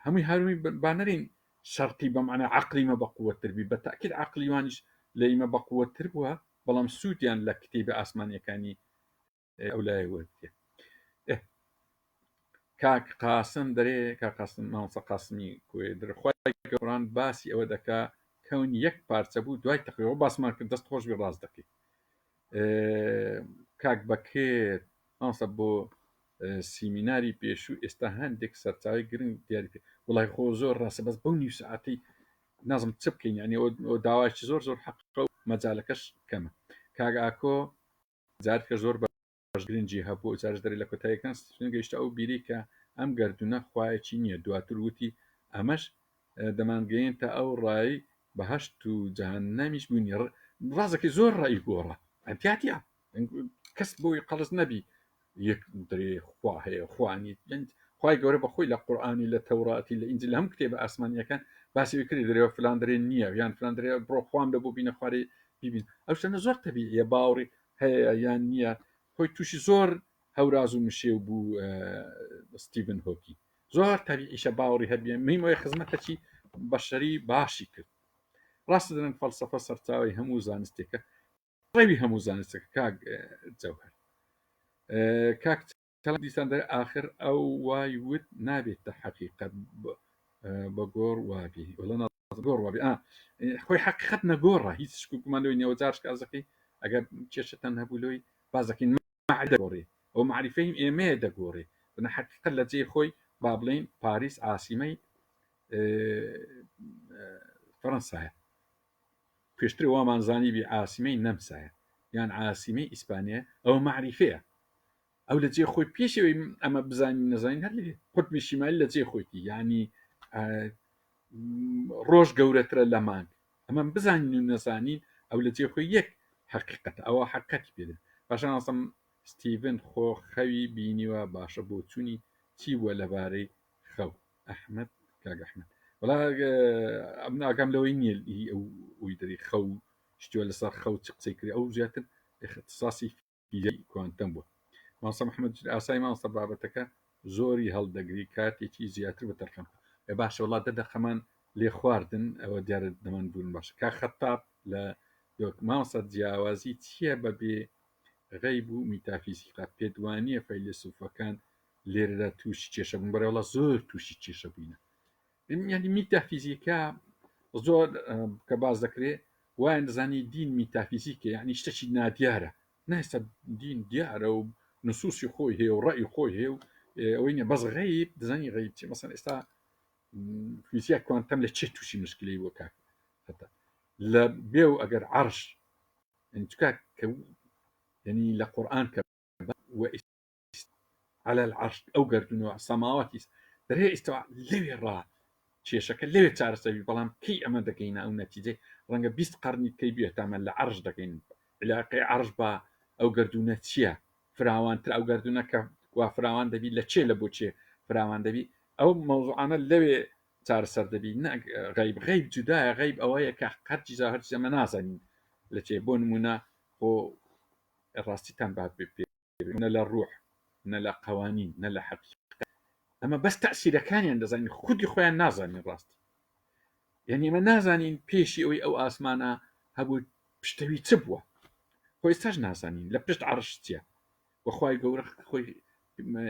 هەمووی هەروی بانەرین شەرقی بەمعنە عەقلیمە بەقووەتربی بە تاکید عەقلیوانیش لە ئیمە بەقووەتر بووە بەڵام سوودیان لە کتێبە ئاسمانیەکانی ئەولای وەرتێ کاک قاسم دەرێ کا قاسم مامۆستا قاسمی کوێ دەرخوای گەوران باسی ئەوە دەکا کەون یەک پارچە بوو دوای تەقیەوە باسمان کرد دەست خۆش بێ ڕاست دەکەی کاک بەکێت مامۆستا بۆ سیمیناری پێشوو ئێستا هەندێک سەرچاوی گرنگ دیاری پێ وڵای خۆ زۆر ڕاستە بەس بەو نیو سەعاتەی نازم چ بکەین ینی ئەو داوایکی زۆر حەقیقە و مەجالەکەش کەمە کاک ئاکۆ جارێکە زۆر گرنگی هەبوو جارش دەری لە کۆتاییەکان گەیشتە ئەو بیری کە ئەم گەردونە خوایەکی نییە دواتر وتی ئەمەش دەمانگەین تا ئەو ڕای بەهەشت و جەهەنەمیش بوونی ڕازەکەی زۆر ڕای گۆڕە ئەتیاتیا کەس بۆی قەڵز نەبی یەک درێ خوا هەیە خوانی خوای گەورە بەخۆی لە قورئانی لە تەوراتی لە ئینجیل هەم کتێبە ئاسمانیەکان باسی کردی دەرێەوە فلان درێ نییە یان فلان درێ بڕۆ خوام لە بۆ بینە خوارێ ببین ئەو شتانە زۆر تەبیعیە باوەڕی هەیە یان نییە خۆی تووشی زۆر هەوراز و مشێو بوو ستیڤن هۆکی زۆر تەبیعیشە باوەڕی هەبیە میمۆی خزمەتەکی بەشەری باشی کرد ڕاستە دەڵێن فەلسەفە سەرچاوی هەموو زانستێکە ڕێوی هەموو زانستێکە کاک جەوهەر کاک دیسان دەر آخر ئەو وای وت نابێتە حەقیقەت بە گۆڕ وابی وڵە گۆڕ وابی خۆی حەقیقەت نەگۆڕە هیچ شکوکمانەوەی نێوەجارش کازەکەی ئەگەر کێشتان هەبوو لۆی بازەکەین دەگۆڕێ ئەو معریفەی ئێمەیە دەگۆڕێ بنە حەقیقەت لە جێ خۆی با بڵێن پاریس ئاسیمەی فەڕەنسایە پێشتر وامانزانی بی ئاسیمەی نەمسایە یان ئاسیمەی ئیسپانیا ئەوە معریفەیە ئەو لە جێ خۆی پێشەوەی ئەمە بزانین نەزانین هەر لێ قوتبی شیمالی لە جێ خۆیتی ینی ڕۆژ گەورەترە لە مانگ ئەمە بزانین و نەزانین ئەو لە جێ خۆی یەک حەقیقەت ئەوە حەقەتی پێدن باشان ئەسم ستیڤن خۆ خەوی بینیوە باشە بۆ چوونی چی بووە لەبارەی خەو ئەحمەد کاک ئەحمەد وڵا ئاگام لەوەی نییە ئەوی دەری خەو شتووە لەسەر خەو چ قسەی کردی ئەو زیاتر اختصاصی فیزیکی کوانتەم بووە مامۆستا محەممەد ئاسایی مامۆستا بابەتەکە زۆری هەڵدەگری کاتێکی زیاتر بەتەرخەم باشە وڵات دەدەخەمان لێ خواردن ئەوە دیارە دەمان بوون باشە کا خەتاب لە مامۆستا جیاوازی چییە بەبێ غەیب و میتافیزیقا پێدوانیە فەیلسوفەکان لێرەدا تووشی کێشە بوون بەرەوەڵە زۆر تووشی کێشە بووینە ینی میتافیزیکا زۆر کە باز دەکرێت وایە دەزانی دین میتافیزیکە یعنی شتێکی نادیارە نایستا دین دیارە و نسوسی خۆی هەیە و ڕەئی خۆی هەیە و ئەوەی نیە بەس غەیب دەزانی غەیب چی مەسەن ئێستا فیزیک کوانتەم لە چێ تووشی مشکلەی وە کاک لە بێو ئەگەر عەرش يعني تكاك يعني لقرآن على العرش أو قردون السماوات دري استوى لوي الرا شيشك لوي تعرسي بلام كي أما دكينا أو نتيجة رنجا بيست قرني كي بيه تعمل لعرش دكين علاقي عرش با أو قردونة تشيا فراوان تر أو قردونة وفراوان دبي لتشي لبوتشي فراوان دبي أو موضوع أنا لوي تعرسر دبي غيب جدا غيب أويا كقد جزا هرج منازن لتشي بون منا هو الراستي تام بعد بيبي من الروح من قوانين من حقيقة أما بس تأثير كان يعني زين خودي خويا نازانين راستي يعني ما نازانين بيشي أو آسمانا هبو بشتوي تبوه هو يستاج نازانين لا بشت عرشتيا وخواي قورخ خوي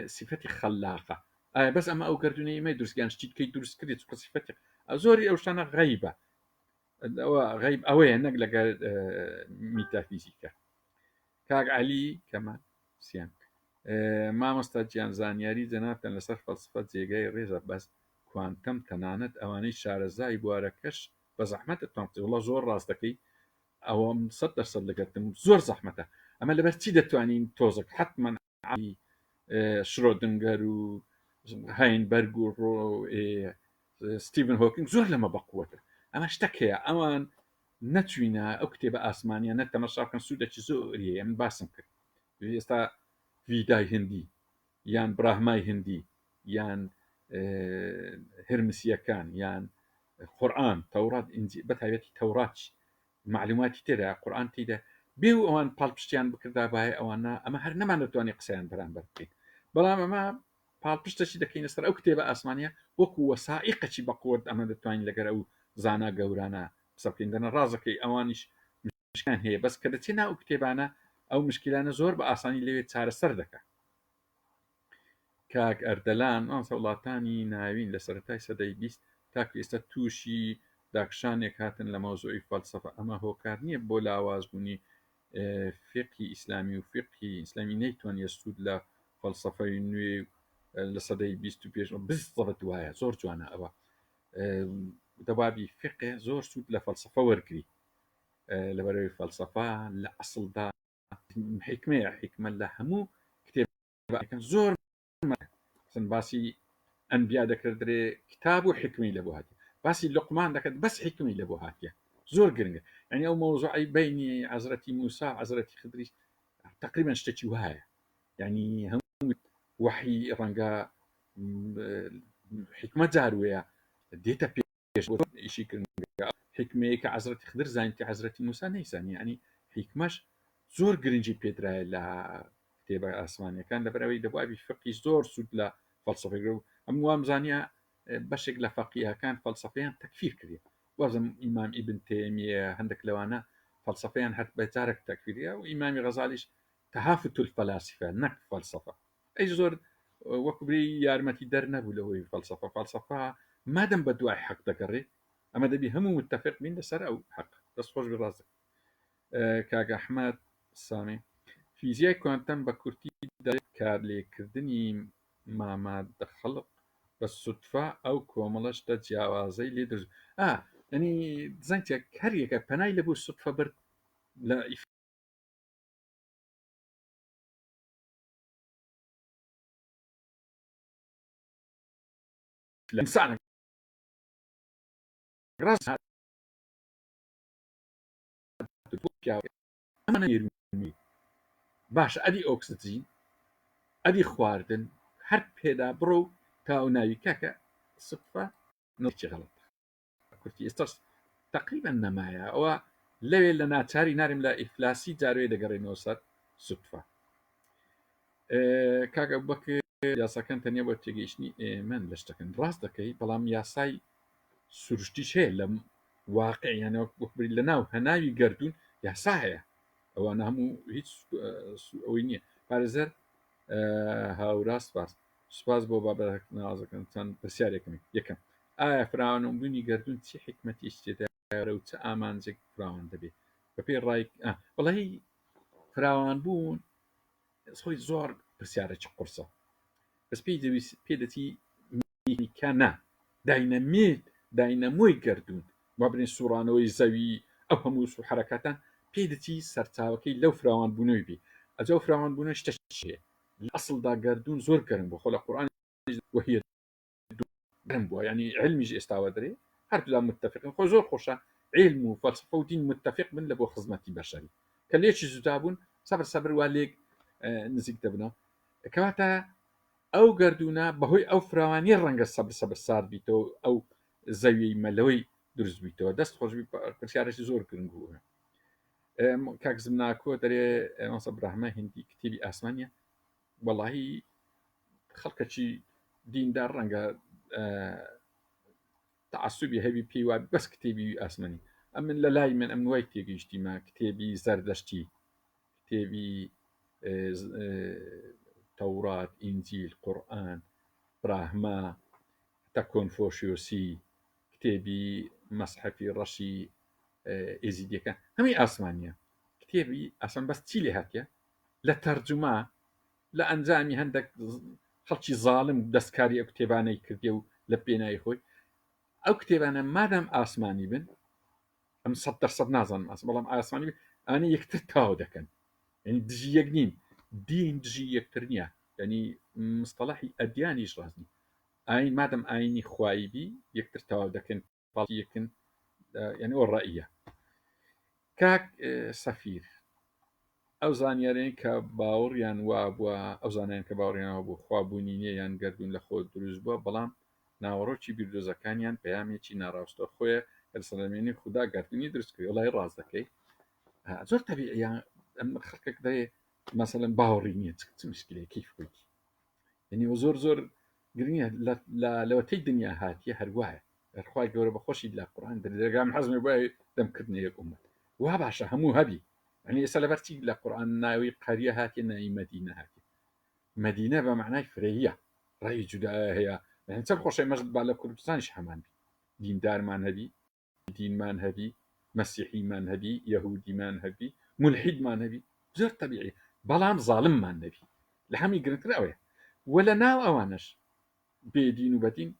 صفتي خلاقة بس أما أو قردوني ما يدرس كان شتيت كي يدرس كريت صفتي زوري أو شانا غيبة غيب أوي هناك لقى ميتافيزيكا كاغ علي كمان سيان مامۆستا گیانزانیاری جەنابتان لەسەر فەلسفە جێگای ڕێژە بەس کوانتەم تەنانەت ئەوانەی شارەزای بوارەکەش بە زەحمەتە تۆمتی وڵە زۆر ڕاست دەکەی ئەوە 100% لەگەتم زۆر زەحمەتە ئەمە لەبەر چی دەتوانین تۆزێک حتمما شرۆدنگەر و هاینبەرگ و ستیڤن هۆکینگ زۆر لەمە بەقووەتە ئەمە شتێک هەیە ئەوان نەچوینە ئەو کتێبە ئاسمانیە نەتەمەشاکەن سوودێکی زۆریە من باسم کرد ئێستا ویدای هندی یان براهمای هندی یان هرمسیەکان یان قورئان تەورات ئینجیل بەتایبەتی تەورات معلوماتی تێدا قورئان تێدا بێ و ئەوان پاڵپشتیان بکردا بایە ئەوانە ئەمە هەر نەمان دەتوانێت قسەیان بەرامبەر بکەین بەڵام ئەمە پاڵپشتەشی دەکەینە سەر ئەو کتێبە ئاسمانیە وەکو وەسائقەکی بەقووت ئەمە دەتوانین لەگەر ئەو زانا گەورانە قسە بکەین دەنە ڕازەکەی ئەوانیش مشکان هەیە بەس کە دەچێت ئەو کتێبانە ئەو مشکلانە زۆر بە ئاسانی لەوێ چارەسەر دەکات کاک ئەردەلان وڵاتانی ناوین لە سەرەتای سەدەی 20 تاکو ئێستا تووشی داکشانێک هاتن لە مەوزوعی فەلسەفە ئەمە هۆکار نییە بۆ لاوازبوونی فقهی ئیسلامی و فقهی ئیسلامی نەیتوانێت سوود لە فەلسەفەی نوێ لە سەدەی 20 پێش بزڵت وایە زۆر جوانە ئەوە دەبابی فقه زۆر سوود لە فەلسەفە وەرگری لەبەرەوەی فەلسەفە لە ئەسڵدا حکمەیە حکمە لە هەموو کتێبەکان زۆر باسی ئەنبیا دەکردرێ کتاب و حکمی لە بۆ هااتێ باسی لقمان دەکات بەس حکمی لە بۆ هااتە زۆر گرنگە يعني ئەو مۆزوعی بینی حەزرەتی موسا حەزرەتی خدریش تقریبا شتێکی وایە يعني هەموو وحی ڕەنگە حکمە جاروەیە دێتە پێش ئیشی کردن حکمەیە کە حەزرەتی خدر زانیتی حەزرەتی موسا نەیزانی ینی حکمەش زۆر گرنگی پێدرایە لە کتێبە ئاسمانیەکان لەبەرەوەی دەبوابی فقی زۆر سوود لە فەلسەفەی و ئەم وامزانیا بەشێک لە فەقیهەکان فەلسەفەیان تەکفیر کردی وازم ئیمام ئیبن تەیمیە هەندێک لەوانە فەلسەفەیان هەر بەجارێک تەکفیریە و ئیمامی غەزالیش تەهافت الفەلاسفە نەک فەلسەفە ئەی زۆر وەکوبری یارمەتی دەرنەبوو لەوەی فەلسەفە مادەم بە دوای حەق دەگەڕێ ئەمە دەبی هەموو متتەفق بین لەسەر ئەو حەق دەستخۆش بڕازە کاک ئەحمەد سامی فیزیای کوانتەم بە کورتی کار لێکردنی مامادە خەڵق بە سوتفا ئەو کۆمەڵەشتە جیاوازەی لێ دەست ینی زانتە هەریەکە پەنای لە بۆ سوتفە برد لە ئینسانە باش ئەدی ئۆکسجین ئەدی خواردن هەر پێدا بڕۆ تا و ناوی کاکە سوتفە نڵکی غەڵەت کورتی ئێستاش تقریبا نەمایە ئەوە لەوێ لە ناچاری نارم لە ئیفلاسی جاروێ دەگەڕێنەوە سەر سوتفە کاکە بەکە یاساکان تەنیا بۆ تێگەیشتنی ئێمەن لە شتەکەن ڕاست دەکەی بەڵام یاسای سروشتیش هەیە لە واقعیانەوە وەکبری لە ناو هەناوی گەردون یاسا هەیە ئەوانە هەموو هیچ ئەوەی نییە پارێزەر هاوراست سپاس بۆ بابەت نازەکەن چەند پرسیارێکم یەکەم ئایا فراوانبوونی گەردون چی حکمەتی تێدارە و چه ئامانجێک فراوان دەبێت بە پێی ڕای وڵی فراوان بوون خۆی زۆر پرسیارێکی قورسە بەس پێ دەچی میکانە داینەمێت داینەمۆی گەردون وا بنێ سوڕانەوەی زەوی ئەو هەموو حرەکاتان پێی دەچی سەرچاوەکەی لەو فراوان بوونەوەی بی ئەجا فراوان بوونە شتەشێ لە ئەسڵدا گەردون زۆر گەرم بۆ خۆ لە قورآن وهي گەرم بووە ینی علمیش ئێستاوە دەرێ هەردوولا متتەفقن خۆ زۆر خۆشە علم و فەلسفە و دین متتەفق بن لە بۆ خزمەتی بەشەری کە لێکی جودا بوون سەبر وا لێک نزیک دەبنەوە کەواتە ئەو گەردونە بەهۆی ئەو فراوانی ڕەنگە سەبر سار بیتەوە ئەو زەوی مەلەوەی دروست بیتەوە دەست خۆشبی پرسیارێکی زۆر گرنگ بووە کاک زمناکۆ دەرێ مەسە براهمە هندی کتێبی ئاسمانیە وەڵاهی خەڵکەکی دیندار ڕەنگە تعسوبی هەبی پێی وا بەس کتێبی ئاسمانی ئەم من لە لای من ئەم وای تێگەیشتیمە کتێبی زەردەشتی کتێبی تەورات ئینجیل قورئان براهما تا کۆنفۆشیۆسی کتێبی مەسحەفی ڕەشی ئێزیدیەکە هەمی ئاسمانیە کتێبی ئاسمان بەس چی لێ هاتیە لە تەرجوما لە ئەنجامی هەندێک خەڵکی زاڵم دەستکاری ئەو کتێبانەی کردێ و لە پێناوی خۆی ئەو کتێبانە مادەم ئاسمانی بن ئەم 100% نازانم بەڵام ئاسمانی ئەنە یەکتر تاو دەکەن ینی دژی یەک نین دین دژی یەکتر نییە ینی مستەڵەحی ئەدیانیش ڕازنی ئاین مادەم ئاینی خوایبی یەکتر تاو دەکەن پاڵی یەکن ینی ئەو ڕائیە کاک سەفیر ئەو زانیارەیە کە باوەڕیان وا بووە ئەو زانیان کە باوەڕیانەوە بوو خوابوونی نیە یان گەردون لە خۆ دروست بووە بەڵام ناوەڕۆکی بیردۆزەکانیان پەیامێکی ناڕاستە خۆیە کە سەلامێنی خوددا گەردونی دروست کردی وڵای ڕاست دەکەی زۆر تەبیعیان خەڵکێک دەیە مەسەڵەن باوەڕی نییە چ مشکلەیە کەیف خۆیتی ینی زۆر زۆر گرنگە لەوەتەی دنیا هاتیە هەروایە خوای گەورە بەخۆشی لە قورئان دەرگام حەزمی بۆ دەمکردنی یەک ئومەت وا باشە هەموو هەبی ینی ئێستا لەبەرچی لە قورئان ناوی قەریە هاتیە ناوی مەدینە هاتیە مەدینە بە معنای فرەیە ڕای جودایە هەیە چەند خۆشەی مەشت با لە کوردستانیش هەمان بی دیندارمان هەبی دینمان هەبی مەسیحیمان هەبی یەهودیمان هەبی مولحیدمان هەبی زۆر تەبیعی بەڵام زاڵممان نەبی لە هەمی گرنگتر ئەوەیە وە لە ناو ئەوانش بێدین و بەدین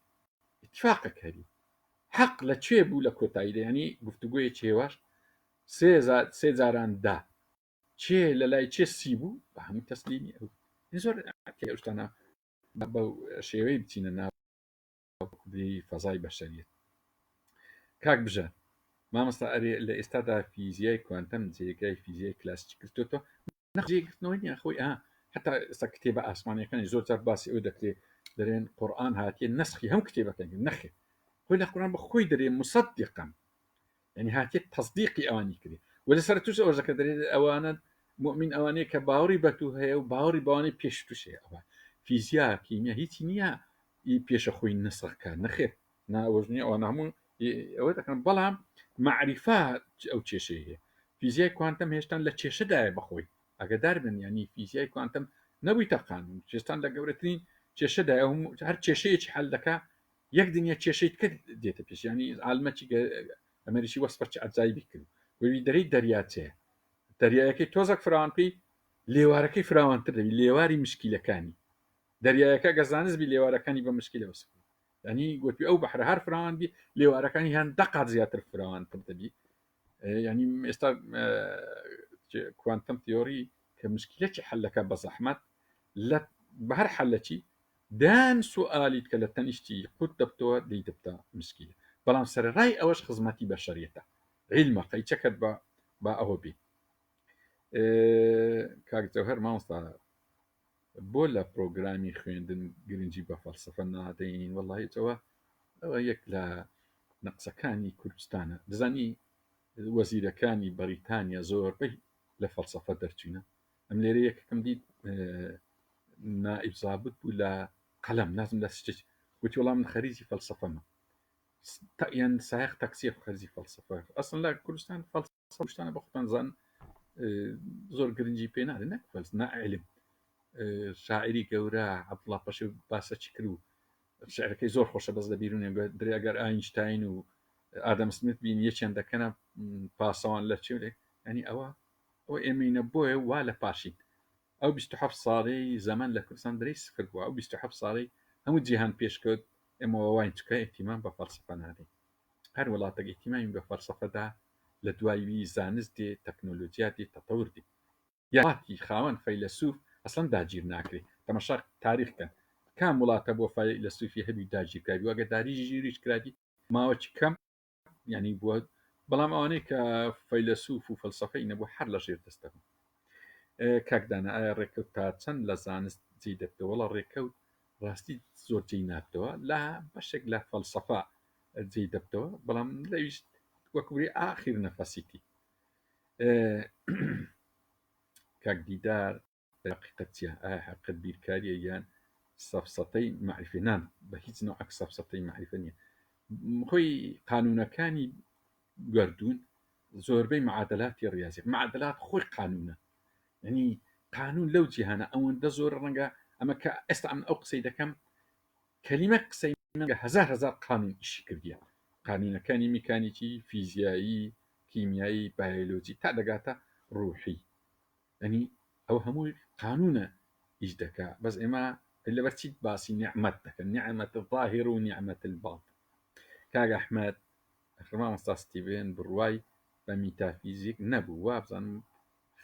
اتفاقك هەبی حەق لەکوێ بوو لە کۆتاییدا ینی گفتوگویە چێواش سێ جاران دا چێ لە لای چێ سی بوو بە هەموو تەسلیمی ئەو زۆر شتانە بە شێوەی بچینە ناو فەزای بەشەریەت کاک بژە مامۆستا ئەرێ لە ئێستادا فیزیای کوانتەم جێگای فیزیای کلاسیک کردوتەوە نەجێگرتنەوەی نیە خۆی حتا ئێستا کتێبە ئاسمانیەکانی زۆر جار باسی ئەو دەکرێت دەرێن قورئان هاتیە نسخی هەم کتێبەکەن نەخێ خۆی لە قورئان بە خۆی دەرێ مصدقم ینی هاتیە تەصدیقی ئەوانی کردی وەلە سەر توش ئەوەکە دەرێت ئەوانە مؤمن ئەوانەیە کە باوەڕی بەتوو هەیە و باوەڕی بەوانەی پێش تووشەیە ئەوە فیزیا کیمیا هیچی نییە پێشە خۆی نسخەکە نەخێت ناوەژنی ئەوە هەموو ئەوە دەکەن بەڵام معریفە ئەو کێشەیە هەیە فیزیای کوانتەم هێشتان لە کێشەدایە بەخۆی ئەگەدار بن ینی فیزیای کوانتەم نەبووی تەقانون چێستان لە گەورەترین کێشەدایە هەر کێشەیەکی حەل دەکا یەک دنیا کێشەیت کرد دێتە پێش ینی عالمەکی ئەمریکی وەسپەرچ ئەجایبی کرد وەوی دەرەی دەریاچەیە دەریایەکەی تۆزێک فراوانکەی لێوارەکەی فراوانتر دەبی لێواری مشکیلەکانی دەریایەکە گەزانست بی لێوارەکانی بە مشکلە وەسف ینی گوتی ئەو بەحر هەر فراوان بی لێوارەکانی هەن دەقات زیاتر فراوانتر دەبی ینی ئێستا کوانتم تیۆری کە مشکلەکی حلەکە بە زەحمەت لە بەهر حلەکی دان سوالیت کە لە تەنیشتی قوت دەبتەوە دەی دەبتە مشکلە بەڵام سەرڕای ئەوەش خزمەتی بەشەریەتە علمە قەیچەکەت بە ئەوە بی کاک جەوهەر مامۆستا بۆ لە پرۆگرامی خوێندن گرنگی بە فەلسفە نادەین وەڵاهیەوە ئەوە یەک لە نەقسەکانی کوردستانە دەزانی وەزیرەکانی بەریتانیا زۆربەی لە فەلسفە دەرچوونە ئەم لێرە یەکەکەم دیت نائب زابط بوو لە قەلەم نازم لە شتێک وتی وەڵام من خەریجی فەلسفەمە یان سایق تەکسیە خەرجی فەلسفە ئەسڵ لە کوردستان فەلسفەشتانە بە خۆتان زان زۆر گرنگی پێ نادە نەک نائلم شاعری گەورە عەبدوڵڵا پەشێ باسەچی کرد و شعرەکەی زۆر خۆشە بەس لە بیرونێ درێگەر ئاینشتاین و ئادەم سمیت بین یەکیان دەکەنە پاسەوان لە چێ ینی ئەوە ئێمەینە بۆیە وا لە پاشین ئەو 27 ساڵەی زەمان لە کوردستان دەرەی سفر بووە ئەو 27 ساڵەی هەموو جیهان پێشکەوت ئێمە واین چکە ئێتیمان بە فەلسفە نادەین هەر وڵاتێک ئێتیمامی بە فەلسفەدا لە دوایوی زانست دێ تەکنۆلۆژیاتی تەتەور دی یاڵاتی خاوەن فەیلسوف ئەسڵەن داگیر ناکرێت تەمەشا تاریخکەن کام وڵاتە بۆ فەیلسوفی هەبی داگیرکراوی وەگە داریژی ژیریش کراتی ماوەی کەم ینی بووە بەڵام ئەوانەی کە فەیلسوف و فەلسفەی نەبوو هەر لە ژێر دەستە کاکدانە ئایا ڕێکەوت تا چەند لە زانست جێ دەبتەوە لە ڕێکەوت ڕاستی زۆر جێی ناتەوە لە بەشێک لە فەلسفا جێ دەبتەوە بەڵام لەویست وەکووری ئاخیر نەفەسیتی کاک دیدار حقیقەت چیە ئایا حقیقەت بیرکاریە یان سەفسەتەی معریفێنان بە هیچ نوعەک سەفسەتەی معریفە نییە خۆی قانونەکانی گردون زۆربەی معادلاتی ڕاضی معادلات خۆی قانونە ینی قانون لەو جیهانە ئەوەندە زۆر ڕەنگە ئەمە کە ئێستا ئەم ئەو قسەی دەکەم کەلیمە قسەی هزار قانون ئیشی کردیە قانونەکانی میکانیکی فیزیایی کیمیایی بایۆلۆجی تا دەگاتە ڕوحی ینی ئەو هەمووی قانونە ئیش دەکا بەس ئێمە لەبەرچیت باسی نیعمەت دەکەن نیعمەت الظاهر و نیعمەت الباطن کاک ئەحمەد مامۆستا ستیڤن بڕوای بە میتافیزیک نەبوو وابزانم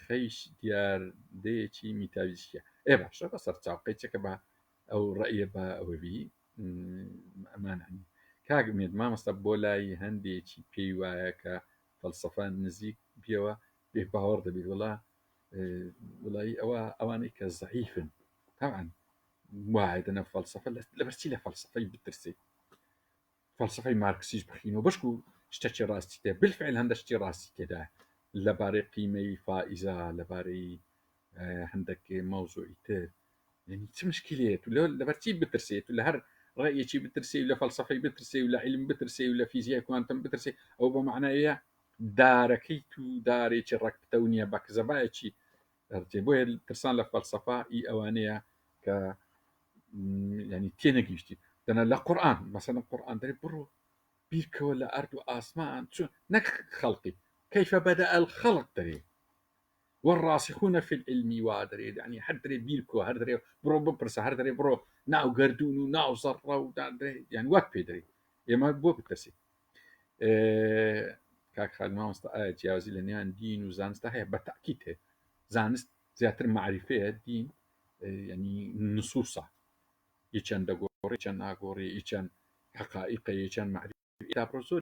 خەیش دیاردەیەکی میتافیزیکە باشە بە سەرچاوقەی چەکە بە ئەو ڕەیە بە ئەوەبی ئەمانانی کاک مێد مامۆستا بۆ لای هەندێکی پێی وایە کە فەلسەفە نزیک بێەوە بێ باوەڕ دەبێت وڵی ئەوە ئەوانەی کە زەعیفن تاوان وایدنە فەلسەفە لەبەرچی لە فەلسەفەی بترسێت فەلسەفەی مارکسیش بخینەوە بەشک و شتێکی ڕاستی تێ بالفعل هەندە شتی ڕاستی تێدا لەبارەی قیمەی فائیزە لەبارەی هەندێک مەوزوعی تر چ مشکلێت لەبەرچی بترسێت و لە هەر ڕێیەکی بترسێ و لە فەلسەفەی بترسێ و لە علم بترسێ و لە فیزیای کوانتم بترسێ ئەو بە معنایە دارەکەی تو دارێکی ڕەکتە و نییە بەکزەبایەکی ئەرجێ بۆیە ترسان لە فەلسەفا ئی ئەوانەیە کە ینی تێنەگەیشتی دەنا لە قورئان مەسەڵەن قورئان دەرێ بڕۆ بیرکەوە لە ئەرد و ئاسمان چۆن نەک خەڵقی كيف بدأ الخلق دەرێ والراسخون في العلم وادري يعني هەر دەرێ بیرکۆ هەر دەرێ بڕۆ بپرسە هەر دەرێ بڕۆ ناو گەردون و ناو زەڕە و يعني وەک پێ دەرێ ئێمە بۆ بترسێ کاک خالد مامۆستا ئایا جیاوازی لە نێوان دین و زانستە هەیە بە تاکید هەیە زانست زیاتر معریفەیە دین ینی نصوصە یەکەن دەگۆڕی چەند ناگۆڕی یەکەن حقائقە یەکەن معریفە زۆر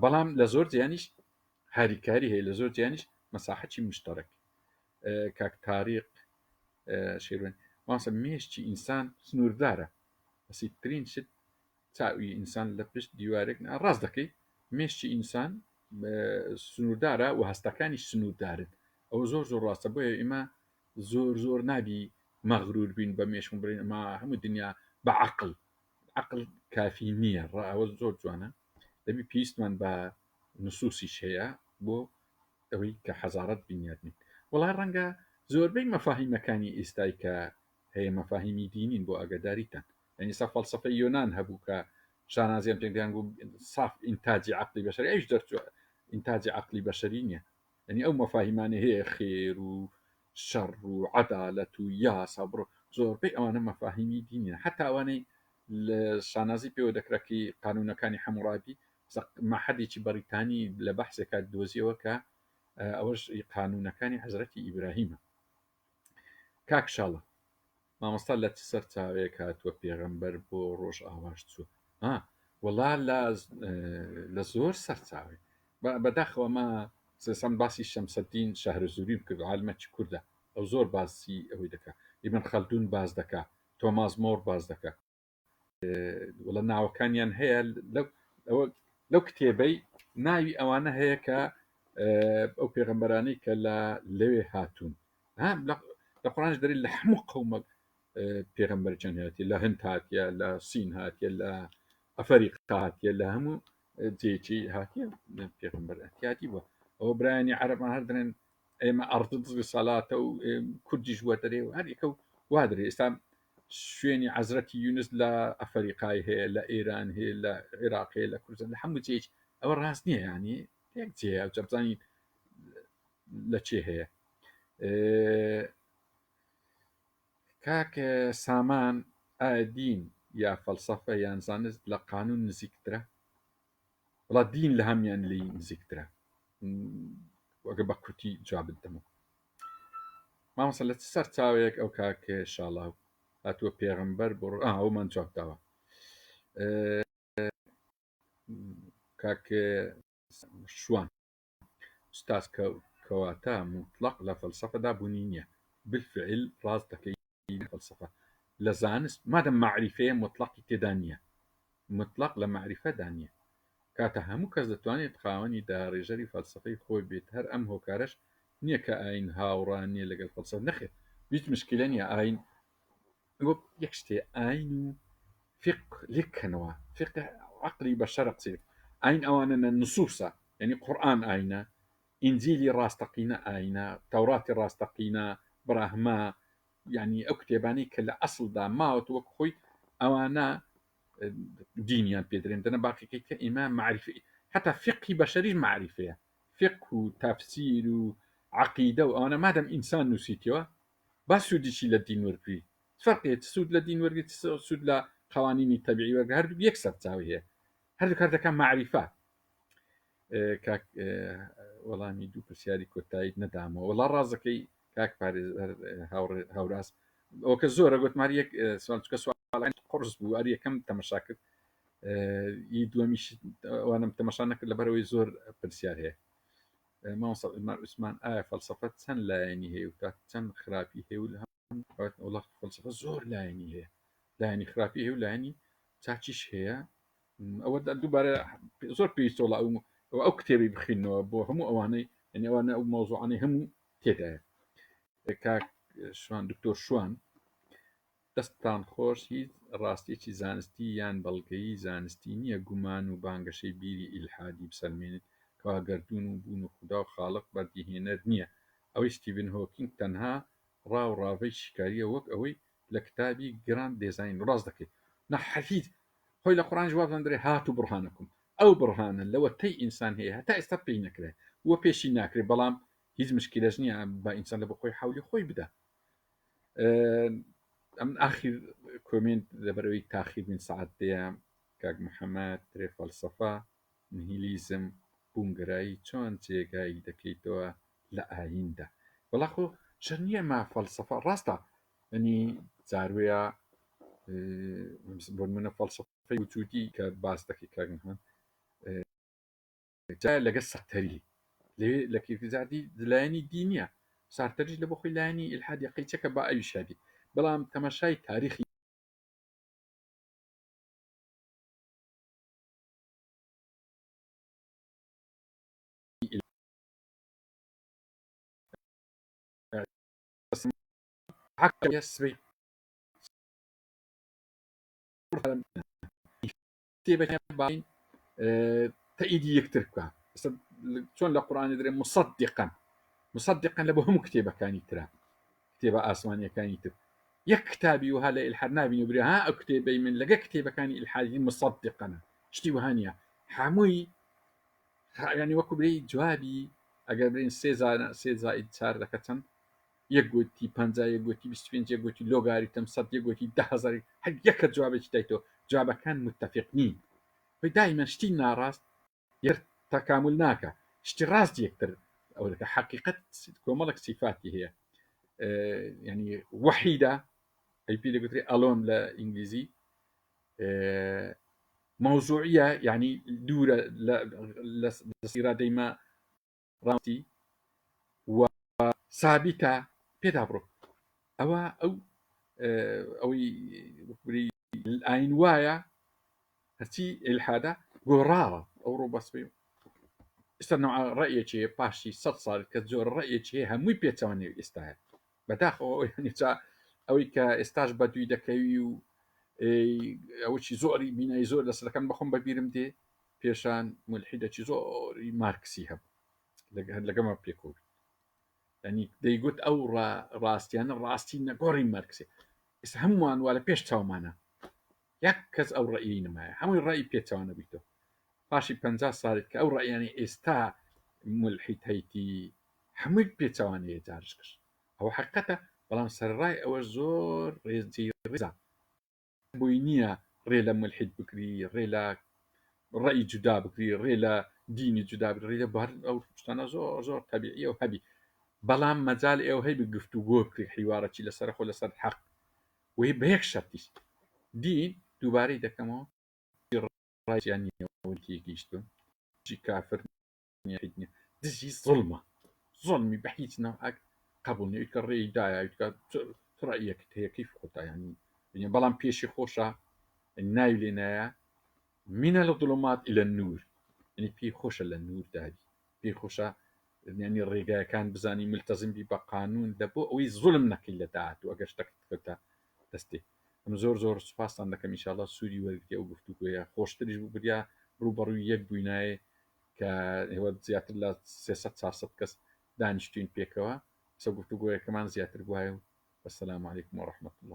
بەڵام لە زۆر جیانیش هاریکاری هەیە لە زۆر جیانیش مەساحەتی مشتەرەک کاک تاریق شێروێن ماسە مێشتی ئینسان سنووردارە بەسیترین شت چاوی ئینسان لە پشت دیوارێک ڕاست دەکەی مێشتی ئینسان سنووردارە و هەستەکانی سنووردارن ئەو زۆر زۆر ڕاستە بۆیە ئێمە زۆر نابی مەغرور بین بە مێشم برین ئەمە هەموو دنیا بە عقل کافی نییە ڕاوە زۆر جوانە دەبی پێویستمان بە نسووسیش هەیە بۆ ئەوەی کە حەزارەت بینیاتنی وڵای ڕەنگە زۆربەی مەفاهیمەکانی ئێستای کە هەیە مەفاهیمی دینین بۆ ئەگەداریتان ینی سا فەلسەفەی یۆنان هەبوو کە شانازیان پێیان بوو صاف ئینتاجی عقلی بەشەری ئەوش دەرچووە ئینتاجی عقلی بەشەری نییە ینی ئەو مەفاهیمانە هەیە خێر و شەڕ و عەدالەت و یاسا بڕۆ زۆربەی ئەوانە مەفاهیمی دینین حتا ئەوانەی لە شانازی پێوە دەکراکی قانونەکانی حەموڕابی مەحەدێکی بەریتانی لە بەحسێکا دۆزیەوە کە ئەوەش قانونەکانی حەزرەتی ئیبراهیمە کاک شاڵە مامۆستا لە چ سەر چاوەیەک هاتووە پێغەمبەر بۆ ڕۆژ ئاواش چووە وەڵا لە زۆر سەرچاوێ بەداخەوە مە سەم باسی شەمسەدین شەهرەزووریم کرد عالمەتی کووردە ئەو زۆر باسی ئەوەی دەکا ئیبن خەلدون باز دەکا تۆماس مۆر باز دەکا وڵە ناوەکانیان هەیە لەو کتێبەی ناوی ئەوانە هەیە کە ئەو پێغەمبەرانەی کە لە لەوێ هاتوون لە قورئانش دەرێت لە هەموو قەومەک پێغەمبەرچەند هاتیە لە هەند هاتیە لە سین هاتیە لە ئەفریقا هاتیە لە هەموو جێکی هاتیە پێغەمبەر هاتی بووە ئەوە برایانی عەرەبان هەر دەڵێن ئێمە ئەڕد ڕسالاتە و کوردیش وە دەرێ و هەریکە وا دەرێ ئێستا شوێنی حەزرەتی یونس لە ئەفریقای هەیە لە ئێران هەیە لە عێراق هەیە لە کوردستان لە هەموو جێک ئەوە ڕاست نییە یعنی یەک جێ ئەو جەبزانی لە چێ هەیە کاک سامان ئایا دین یا فەلسەفە یان زانست لە قانون نزیکترە وڵا دین لە هەمیان لی نزیکترە وەگە بە کورتی جواب بدەمەوە مامەسە لە سەر چاوەیەک ئەو کاکێ شاڵاو هاتووە پێغەمبەر بۆ ئەومان جواب داوە کاکێ شوان ستاس کەواتە مطلق لە فەلسەفەدا بوونی نییە بالفعل ڕاست دەکەی فەلسەفە لە زانست مادەم معریفەیە مطلقی تێدا نییە مطلق لە معریفەدا نییە کاتە هەموو کەس دەتوانێت خاوەنی داڕێژەری فەلسەفەی خۆی بێت هەر ئەم هۆکارش نییە کە ئاین هاوڕان نیە لەگەڵ فەلسەفە نەخێت هیچ مشکلە نیە ئاین یەک شتێ ئاین و فقه لێککەنەوە فقه عقلی بەشەر قسێک ئاین ئەوانە نصوصە یعنی قورئان ئاینە ئینجیلی ڕاستەقینە ئاینە تەوراتی ڕاستەقینە براهما یعنی ئەو کتێبانی کە لە ئەسڵدا ماوەت وەک خۆی ئەوانە دینیان پێدرێن دەنە باقیەکەی کە ئیمان معرفی حتا فقهی بەشەریش معرفەیە فقه و تەفسیر و عەقیدە و ئەوانە مادەم ئینسان نووسیتەوە با سوودیشی لە دین وەرگری فەرقێت سوود لە دین وەرگیت سوود لە قوانینی تەبیعی وەرگ هەردوو یەک سەرچاوی هەیە هەردوو کار دەکات معریفە کاک وەڵامی دوو پرسیاری کۆتایی نەدامەوە وەڵا ڕازەکەی کاک هاوراست ئەوکە زۆرە گوتماری یەک سوالچکە سوال قرس بوو ئەری یەکەم تەمەشا کرد ی دووەمیش وانم تەمەشا نەکرد لەبەرەوەی زۆر پرسیار هەیە مامۆستا عوسمان ئایا فەلسەفە چەند لایەنی هەیە و تا چەند خراپی هەیە و وڵا فەلسەفە زۆر لایەنی هەیە لایەنی خراپی هەیە و لایەنی چاچیش هەیە ئەوە دووبارە زۆر پێویستۆڵە ئەو کتێبی بخینەوە بۆ هەموو ئەوانەی ئەنی ئەوانە ئەو مۆزوعانەی هەموو تێدایە کاک شوان دکتۆر شوان دەستان خۆش هیچ ڕاستێکی زانستی یان بەڵگەیی زانستی نییە گومان و بانگەشەی بیری ئیلحادی بسەلمێنێت کەوا گەردون و بوون و خوددا و خاڵق بەردیهێنەر نییە ئەوەی ستیڤن هۆکینگ تەنها ڕاوڕاوەی شکاریە وەک ئەوەی لە کتابی گراند دێزاین ڕاست دەکەیت نەحەفید خۆی لە قورئان جواب دەدرێ هات و بڕهانەکم ئەو بڕهانە لەوە تەی ئینسان هەیە هەتا ئێستا پێی نەکرێت وە پێشی ناکرێت بەڵام هیچ مشکلەش نییە با ئینسان لە بە خۆی حولی خۆی بدە ئەم ئاخیر کۆمنت لەبەرەوەی تاخیر من سعات دەیە کاک محەممەد ترێ فەلسەفە نهیلیزم بوونگرایی چۆن جێگایی دەکەیتەوە لە ئایندا وەڵاخۆ شەر نییە ما فەلسەفە ڕاستە ئەنی جاروەیە بۆ منە فەلسەفەی وجودی کە باس دەکەی کاگنهان جا لەگە سەتەری لێ لە کیفزادی لایەنی دینیە سارتەریش لە بۆ خۆی لایەنی ئیلحادی قەیچەکە با ئەوی شادی بەڵام تەماشای تاریخی سبەی باین تەئیدی یەکتر بکە چۆن لە قورئانی درێ مصدقا لە بۆ هەموو کتێبەکانی ترە کتێبە ئاسمانیەکانی تر یەک کتابی وها لە ئیلحاد نابینی برێ ها ئەو کتێبەی من لەگە کتێبەکانی ئیلحادی مصدقانە شتی وها نییە هەمووی ینی وەکو برێ جوابی ئەگەر برین سێ زائید 4 دەکە چەند یەک گوتی 50 یەک گوتی 25 یەک گوتی لۆگاریتم 100 یەک گوتی 10,000 هەر یەکە جوابێکی دایتەوە جوابەکان متفق نین بەی دایمەن شتی ناڕاست یەک تەکامل ناکە شتی ڕاست یەکتر ئەو دەکە حقیقەت کۆمەڵک صفاتی هەیە ینی وحیدە ئەی پێ دەگوترێ ئەلۆن لە ئینگلیزی موضوعیە یعنی دوورە لە سیرادەی ما ڕاستی و ثابتە پێدا بڕۆ ئەوە ئەوەی ئاین وایە هەرچی ئیلحادە گۆڕاوە ئەو ڕۆ بەسبێ ئێستا نوع ڕەیەکی پاشی 100 ساڵ کە زۆر ڕەیەکی هەمووی پێچەوانێ ئێستاە بەداخەوە ئەوەی کە ئێستاش بەدووی دەکەوی و ئەوەی زۆری بینایی زۆر لەسەرەکان بەخۆم بەبیرم دێ پێشان ملحیدەکی زۆری مارکسی هەبوو لەگەمە پێکۆ ینی دەیگوت ئەو ڕاستیانە ڕاستی نەگۆڕی مارکسی ئێستا هەمووان وا لە پێش چاومانە یەک کەس ئەو ڕەیی نمایە هەمووی ڕەئی پێچەوانە بیتەوە پاشی 50 ساڵێت کە ئەو ڕەیانی ئێستا ملحید هەیتی هەمووی پێچەوانەیە جارشکش ئەوە حقیقەتە بەڵام سەرڕای ئەوە زۆر ڕێزی ڕێزە بۆی نییە ڕێ لە ملحید بکری ڕێ لە ڕەئی جودا بکری ڕێ لە دینی جودا بڕیدە بار ئەو شتانە زۆر زۆر تەبیعیە و هەبی بەڵام مەجال ئێوە هەی گفتوگۆ بکەی حیوارەتی لەسەر خۆ لەسەر حەق وی بە یەک شەرتیش دین دووبارەی دەکەمەوە ڕایان نیەوەگەیشتون جی کافر دژی زڵمی بە هیچ نەوەک قبول نیە کە ڕێی دایە ڕایەکت هەیە کەیف خۆتایانی بەڵام پێشی خۆشە ناوی لێنایە منە لە ظلمات إلى النور يعني پێی خۆشە لە نور دابی پێی خۆشە يعني ڕێگایەکان بزانی ملتەزم بی بە قانون دەبۆ ئەوەی زڵم نەکەی لە داهات و ئەگەر شتێکت کردە دەستێ ئەم زۆر زۆر سوپاسان دەکەم ئینشاءالله سوودی وەرگرتێ ئەو گفتوگۆیە خۆشتریش بوو بریا ڕوبەڕووی یەک بووینایە کە ئێوە زیاتر لە 300-400 کەس دانیشتوین پێکەوە سە گفتوگۆیەکەمان زیاتر بووایە و والسلام عليكم ورحمة الله